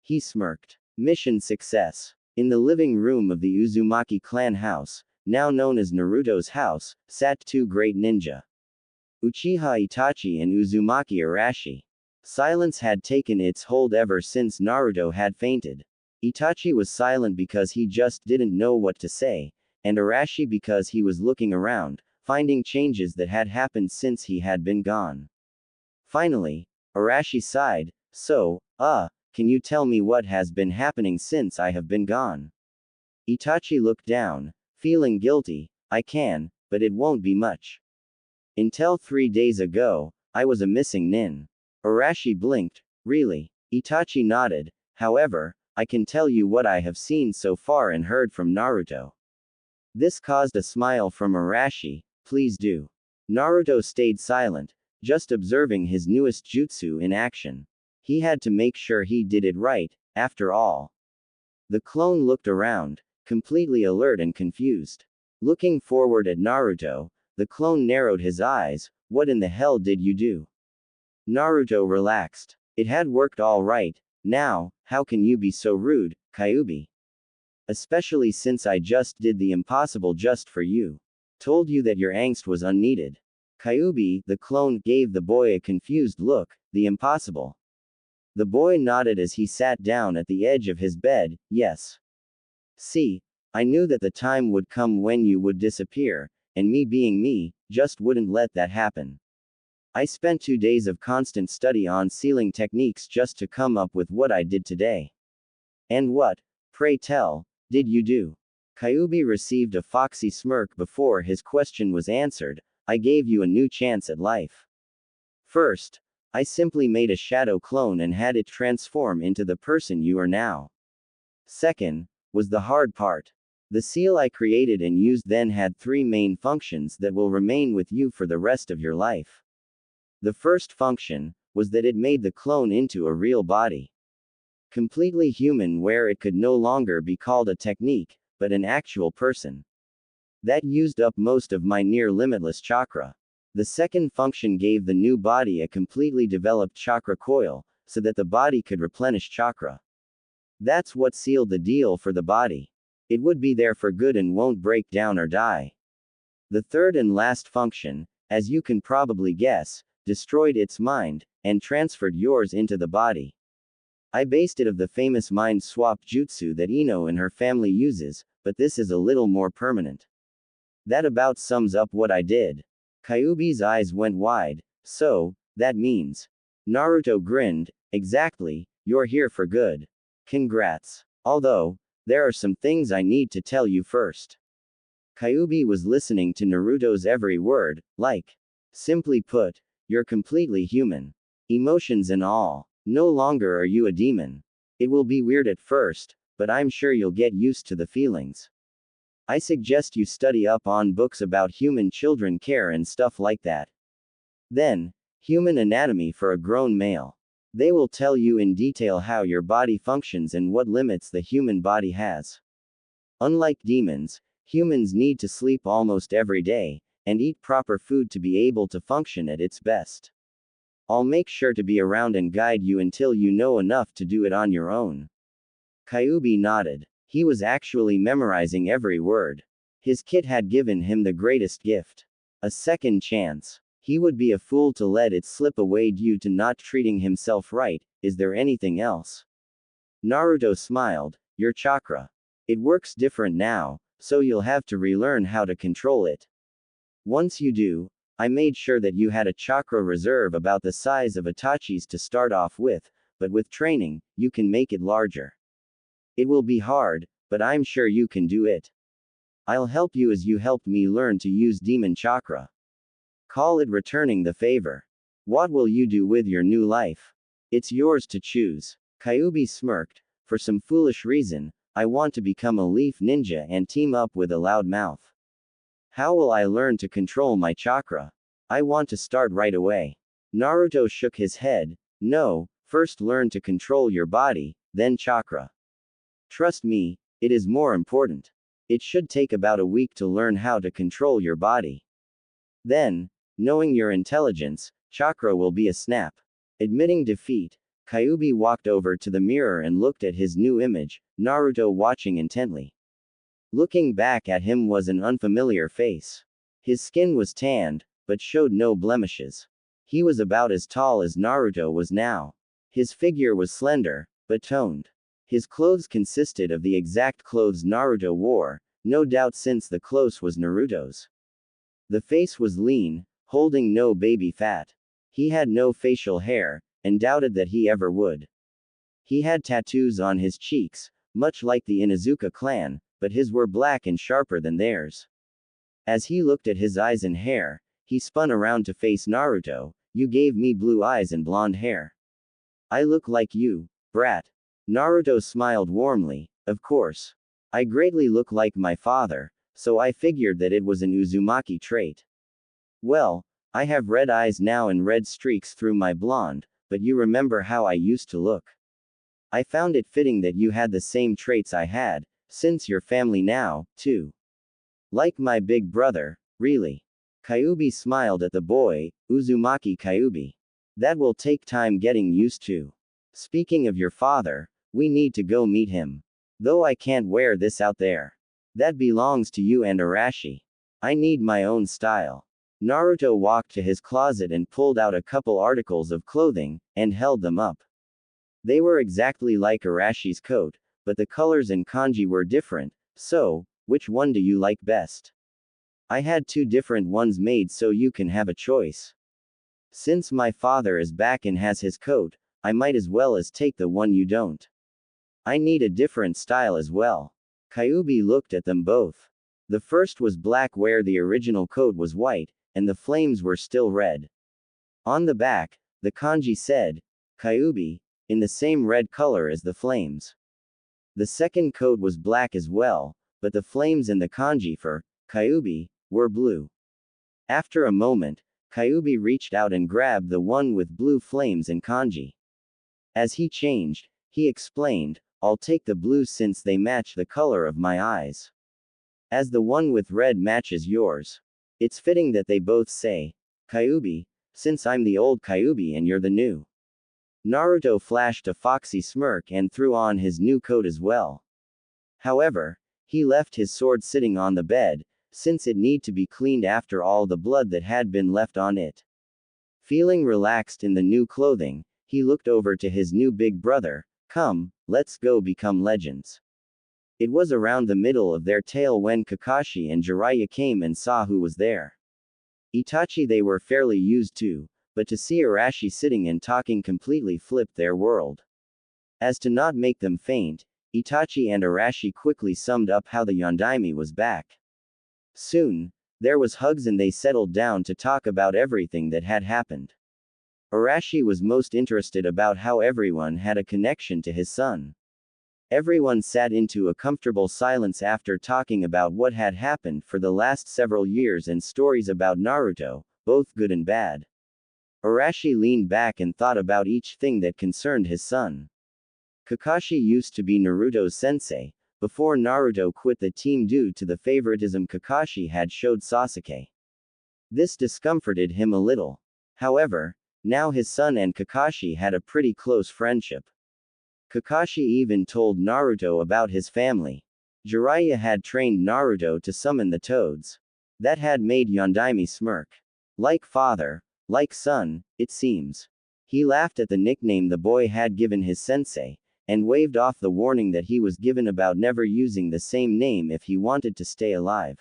He smirked. Mission success. In the living room of the Uzumaki clan house, now known as Naruto's house, sat two great ninja. Uchiha Itachi and Uzumaki Arashi. Silence had taken its hold ever since Naruto had fainted. Itachi was silent because he just didn't know what to say, and Arashi because he was looking around, finding changes that had happened since he had been gone. Finally, Arashi sighed, can you tell me what has been happening since I have been gone? Itachi looked down, feeling guilty. I can, but it won't be much. Until 3 days ago, I was a missing nin. Arashi blinked. Really? Itachi nodded. However, I can tell you what I have seen so far and heard from Naruto. This caused a smile from Arashi. Please do. Naruto stayed silent, just observing his newest jutsu in action. He had to make sure he did it right, after all. The clone looked around, completely alert and confused. Looking forward at Naruto, the clone narrowed his eyes. What in the hell did you do? Naruto relaxed. It had worked all right. Now, how can you be so rude, Kyuubi? Especially since I just did the impossible just for you. Told you that your angst was unneeded. Kyuubi, the clone, gave the boy a confused look. The impossible. The boy nodded as he sat down at the edge of his bed. Yes. See, I knew that the time would come when you would disappear, and me being me, just wouldn't let that happen. I spent 2 days of constant study on sealing techniques just to come up with what I did today. And what, pray tell, did you do? Kyuubi received a foxy smirk before his question was answered. I gave you a new chance at life. First, I simply made a shadow clone and had it transform into the person you are now. Second, was the hard part. The seal I created and used then had 3 main functions that will remain with you for the rest of your life. The first function was that it made the clone into a real body. Completely human, where it could no longer be called a technique, but an actual person. That used up most of my near limitless chakra. The second function gave the new body a completely developed chakra coil, so that the body could replenish chakra. That's what sealed the deal for the body. It would be there for good and won't break down or die. The third and last function, as you can probably guess, destroyed its mind, and transferred yours into the body. I based it of the famous mind swap jutsu that Ino and her family uses, but this is a little more permanent. That about sums up what I did. Kyuubi's eyes went wide. So, that means. Naruto grinned. Exactly, you're here for good. Congrats. Although, there are some things I need to tell you first. Kyuubi was listening to Naruto's every word, like. Simply put, you're completely human. Emotions and all. No longer are you a demon. It will be weird at first, but I'm sure you'll get used to the feelings. I suggest you study up on books about human children care and stuff like that. Then, human anatomy for a grown male. They will tell you in detail how your body functions and what limits the human body has. Unlike demons, humans need to sleep almost every day, and eat proper food to be able to function at its best. I'll make sure to be around and guide you until you know enough to do it on your own. Kyuubi nodded. He was actually memorizing every word. His kit had given him the greatest gift. A second chance. He would be a fool to let it slip away due to not treating himself right. Is there anything else? Naruto smiled. Your chakra. It works different now, so you'll have to relearn how to control it. Once you do, I made sure that you had a chakra reserve about the size of Itachi's to start off with, but with training, you can make it larger. It will be hard, but I'm sure you can do it. I'll help you as you helped me learn to use demon chakra. Call it returning the favor. What will you do with your new life? It's yours to choose. Kyuubi smirked. For some foolish reason, I want to become a leaf ninja and team up with a loud mouth. How will I learn to control my chakra? I want to start right away. Naruto shook his head. No, first learn to control your body, then chakra. Trust me, it is more important. It should take about a week to learn how to control your body. Then, knowing your intelligence, chakra will be a snap. Admitting defeat, Kyuubi walked over to the mirror and looked at his new image, Naruto watching intently. Looking back at him was an unfamiliar face. His skin was tanned, but showed no blemishes. He was about as tall as Naruto was now. His figure was slender, but toned. His clothes consisted of the exact clothes Naruto wore, no doubt since the clothes was Naruto's. The face was lean, holding no baby fat. He had no facial hair, and doubted that he ever would. He had tattoos on his cheeks, much like the Inuzuka clan, but his were black and sharper than theirs. As he looked at his eyes and hair, he spun around to face Naruto. You gave me blue eyes and blonde hair. I look like you, brat. Naruto smiled warmly. Of course. I greatly look like my father, so I figured that it was an Uzumaki trait. Well, I have red eyes now and red streaks through my blonde, but you remember how I used to look. I found it fitting that you had the same traits I had, since you're family now, too. Like my big brother, really. Kyuubi smiled at the boy, Uzumaki Kyuubi. That will take time getting used to. Speaking of your father, we need to go meet him. Though I can't wear this out there. That belongs to you and Arashi. I need my own style. Naruto walked to his closet and pulled out a couple articles of clothing, and held them up. They were exactly like Arashi's coat, but the colors and kanji were different, so, which one do you like best? I had two different ones made so you can have a choice. Since my father is back and has his coat, I might as well as take the one you don't. I need a different style as well. Kyuubi looked at them both. The first was black where the original coat was white, and the flames were still red. On the back, the kanji said, Kyuubi, in the same red color as the flames. The second coat was black as well, but the flames and the kanji for Kyuubi were blue. After a moment, Kyuubi reached out and grabbed the one with blue flames and kanji. As he changed, he explained, I'll take the blue since they match the color of my eyes. As the one with red matches yours. It's fitting that they both say, Kyuubi, since I'm the old Kyuubi and you're the new. Naruto flashed a foxy smirk and threw on his new coat as well. However, he left his sword sitting on the bed, since it need to be cleaned after all the blood that had been left on it. Feeling relaxed in the new clothing, he looked over to his new big brother. Come, let's go become legends. It was around the middle of their tale when Kakashi and Jiraiya came and saw who was there. Itachi they were fairly used to, but to see Arashi sitting and talking completely flipped their world. As to not make them faint, Itachi and Arashi quickly summed up how the Yondaime was back. Soon, there was hugs and they settled down to talk about everything that had happened. Arashi was most interested about how everyone had a connection to his son. Everyone sat into a comfortable silence after talking about what had happened for the last several years and stories about Naruto, both good and bad. Arashi leaned back and thought about each thing that concerned his son. Kakashi used to be Naruto's sensei, before Naruto quit the team due to the favoritism Kakashi had showed Sasuke. This discomforted him a little. However, now his son and Kakashi had a pretty close friendship. Kakashi even told Naruto about his family. Jiraiya had trained Naruto to summon the toads. That had made Yondaime smirk. Like father, like son, it seems. He laughed at the nickname the boy had given his sensei, and waved off the warning that he was given about never using the same name if he wanted to stay alive.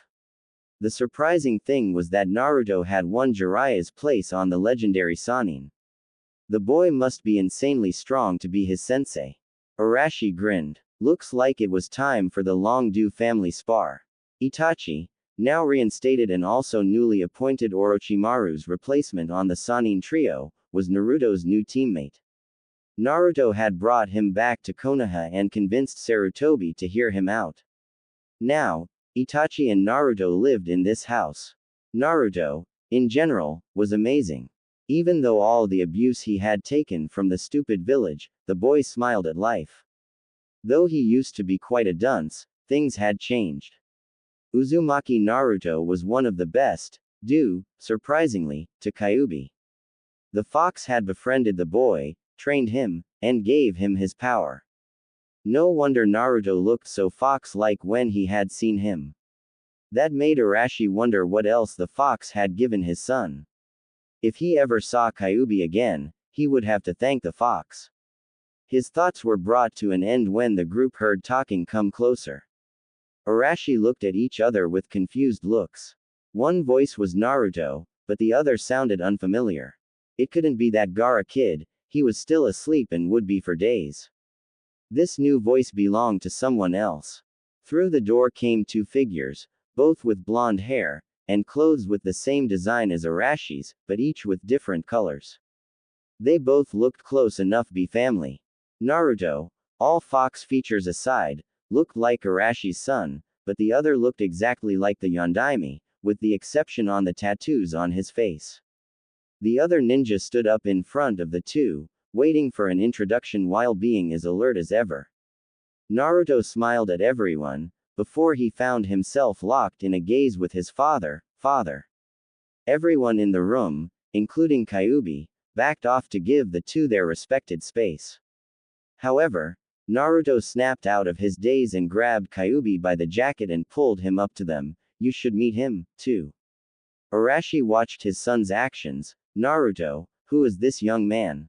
The surprising thing was that Naruto had won Jiraiya's place on the legendary Sannin. The boy must be insanely strong to be his sensei. Arashi grinned. Looks like it was time for the long-due family spar. Itachi, now reinstated and also newly appointed Orochimaru's replacement on the Sannin trio, was Naruto's new teammate. Naruto had brought him back to Konoha and convinced Sarutobi to hear him out. Now, Itachi and Naruto lived in this house. Naruto, in general, was amazing. Even though all the abuse he had taken from the stupid village, the boy smiled at life. Though he used to be quite a dunce, things had changed. Uzumaki Naruto was one of the best, due, surprisingly, to Kyuubi. The fox had befriended the boy, trained him, and gave him his power. No wonder Naruto looked so fox-like when he had seen him. That made Arashi wonder what else the fox had given his son. If he ever saw Kyuubi again, he would have to thank the fox. His thoughts were brought to an end when the group heard talking come closer. Arashi looked at each other with confused looks. One voice was Naruto, but the other sounded unfamiliar. It couldn't be that Gaara kid, he was still asleep and would be for days. This new voice belonged to someone else. Through the door came two figures, both with blonde hair, and clothes with the same design as Arashi's, but each with different colors. They both looked close enough to be family. Naruto, all fox features aside, looked like Arashi's son, but the other looked exactly like the Yondaime, with the exception on the tattoos on his face. The other ninja stood up in front of the two, waiting for an introduction while being as alert as ever. Naruto smiled at everyone, before he found himself locked in a gaze with his father. Everyone in the room, including Kyuubi, backed off to give the two their respected space. However, Naruto snapped out of his daze and grabbed Kyuubi by the jacket and pulled him up to them. You should meet him, too. Arashi watched his son's actions. Naruto, who is this young man?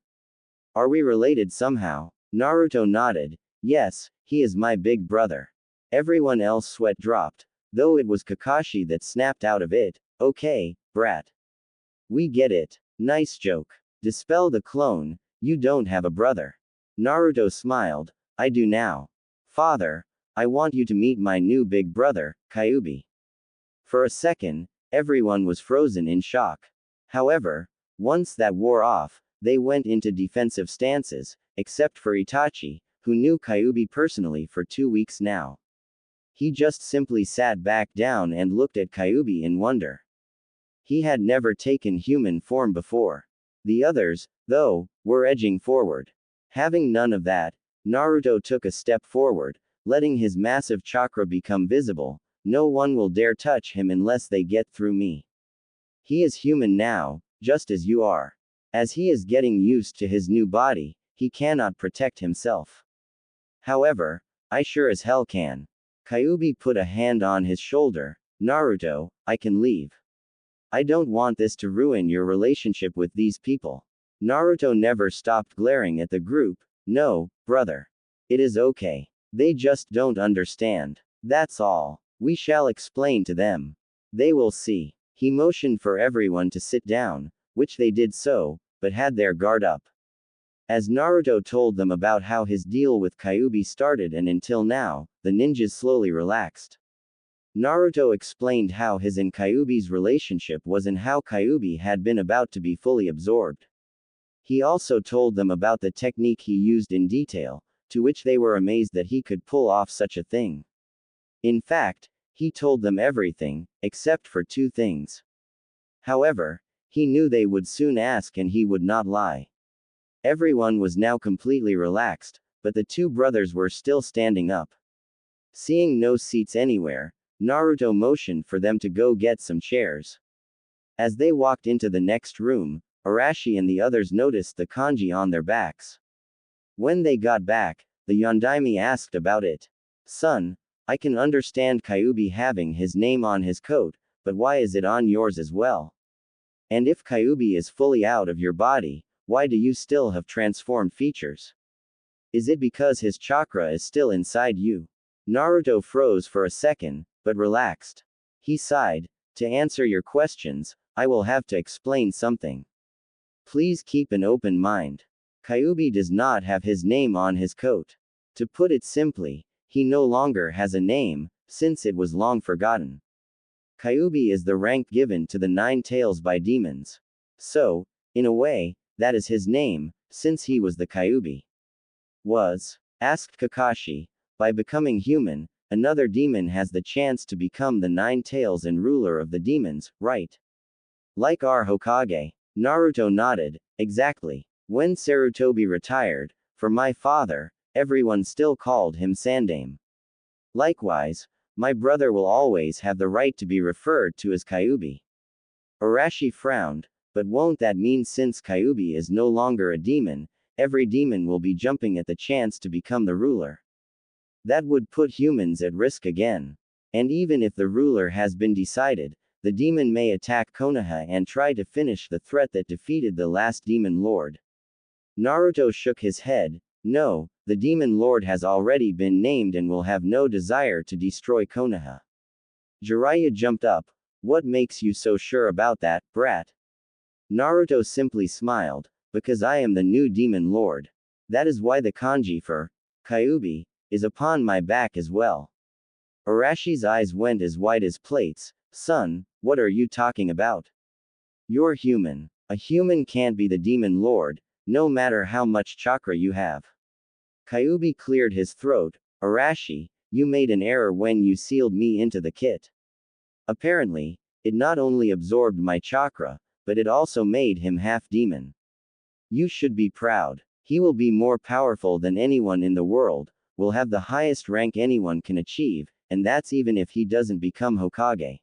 Are we related somehow? Naruto nodded. Yes, he is my big brother. Everyone else sweat dropped, though it was Kakashi that snapped out of it. Okay, brat. We get it. Nice joke. Dispel the clone, you don't have a brother. Naruto smiled. I do now. Father, I want you to meet my new big brother, Kyuubi. For a second, everyone was frozen in shock. However, once that wore off, they went into defensive stances, except for Itachi, who knew Kyuubi personally for 2 weeks now. He just simply sat back down and looked at Kyuubi in wonder. He had never taken human form before. The others, though, were edging forward. Having none of that, Naruto took a step forward, letting his massive chakra become visible. No one will dare touch him unless they get through me. He is human now, just as you are. As he is getting used to his new body, he cannot protect himself. However, I sure as hell can. Kyuubi put a hand on his shoulder. Naruto, I can leave. I don't want this to ruin your relationship with these people. Naruto never stopped glaring at the group. No, brother. It is okay. They just don't understand. That's all. We shall explain to them. They will see. He motioned for everyone to sit down, which they did so, but had their guard up. As Naruto told them about how his deal with Kyuubi started and until now, the ninjas slowly relaxed. Naruto explained how his and Kyuubi's relationship was and how Kyuubi had been about to be fully absorbed. He also told them about the technique he used in detail, to which they were amazed that he could pull off such a thing. In fact, he told them everything, except for 2 things. However, he knew they would soon ask and he would not lie. Everyone was now completely relaxed, but the 2 brothers were still standing up. Seeing no seats anywhere, Naruto motioned for them to go get some chairs. As they walked into the next room, Arashi and the others noticed the kanji on their backs. When they got back, the Yondaime asked about it. Son, I can understand Kyuubi having his name on his coat, but why is it on yours as well? And if Kyuubi is fully out of your body, why do you still have transformed features? Is it because his chakra is still inside you? Naruto froze for a second, but relaxed. He sighed. To answer your questions, I will have to explain something. Please keep an open mind. Kyuubi does not have his name on his coat. To put it simply, he no longer has a name, since it was long forgotten. Kyuubi is the rank given to the 9 tails by demons. So, in a way, that is his name, since he was the Kyuubi. Was? Asked Kakashi. By becoming human, another demon has the chance to become the 9 tails and ruler of the demons, right? Like our Hokage. Naruto nodded. Exactly. When Sarutobi retired, for my father, everyone still called him Sandaime. Likewise, my brother will always have the right to be referred to as Kyuubi. Arashi frowned, but won't that mean since Kyuubi is no longer a demon, every demon will be jumping at the chance to become the ruler? That would put humans at risk again. And even if the ruler has been decided, the demon may attack Konoha and try to finish the threat that defeated the last demon lord. Naruto shook his head. No, the Demon Lord has already been named and will have no desire to destroy Konoha. Jiraiya jumped up. What makes you so sure about that, brat? Naruto simply smiled. Because I am the new Demon Lord. That is why the kanji for Kyuubi is upon my back as well. Arashi's eyes went as wide as plates. Son, what are you talking about? You're human. A human can't be the Demon Lord, no matter how much chakra you have. Kyuubi cleared his throat. Arashi, you made an error when you sealed me into the kit. Apparently, it not only absorbed my chakra, but it also made him half demon. You should be proud. He will be more powerful than anyone in the world, will have the highest rank anyone can achieve, and that's even if he doesn't become Hokage.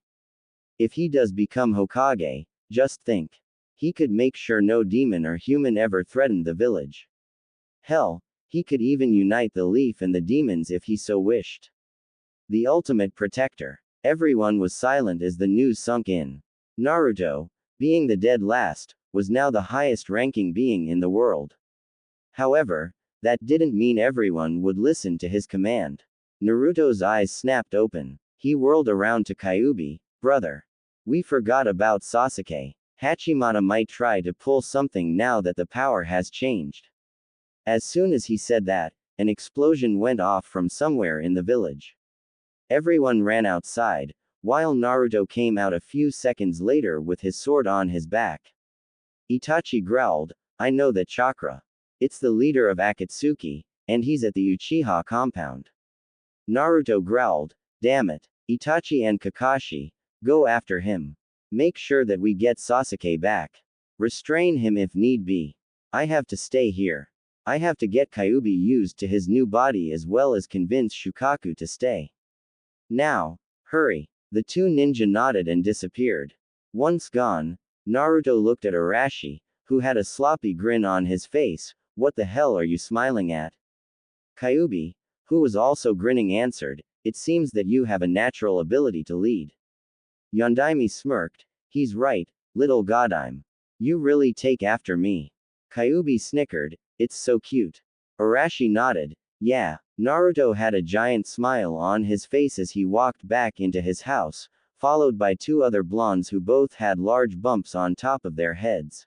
If he does become Hokage, just think. He could make sure no demon or human ever threatened the village. Hell, he could even unite the Leaf and the demons if he so wished. The ultimate protector. Everyone was silent as the news sunk in. Naruto, being the dead last, was now the highest ranking being in the world. However, that didn't mean everyone would listen to his command. Naruto's eyes snapped open. He whirled around to Kyuubi. Brother. We forgot about Sasuke. Hachimata might try to pull something now that the power has changed. As soon as he said that, an explosion went off from somewhere in the village. Everyone ran outside, while Naruto came out a few seconds later with his sword on his back. Itachi growled, I know that chakra. It's the leader of Akatsuki, and he's at the Uchiha compound. Naruto growled, damn it, Itachi and Kakashi, go after him. Make sure that we get Sasuke back. Restrain him if need be. I have to stay here. I have to get Kyuubi used to his new body as well as convince Shukaku to stay. Now, hurry. The two ninja nodded and disappeared. Once gone, Naruto looked at Arashi, who had a sloppy grin on his face. What the hell are you smiling at? Kyuubi, who was also grinning, answered, it seems that you have a natural ability to lead. Yondaime smirked, he's right, little Godime. You really take after me. Kyuubi snickered, it's so cute. Arashi nodded, yeah. Naruto had a giant smile on his face as he walked back into his house, followed by two other blondes who both had large bumps on top of their heads.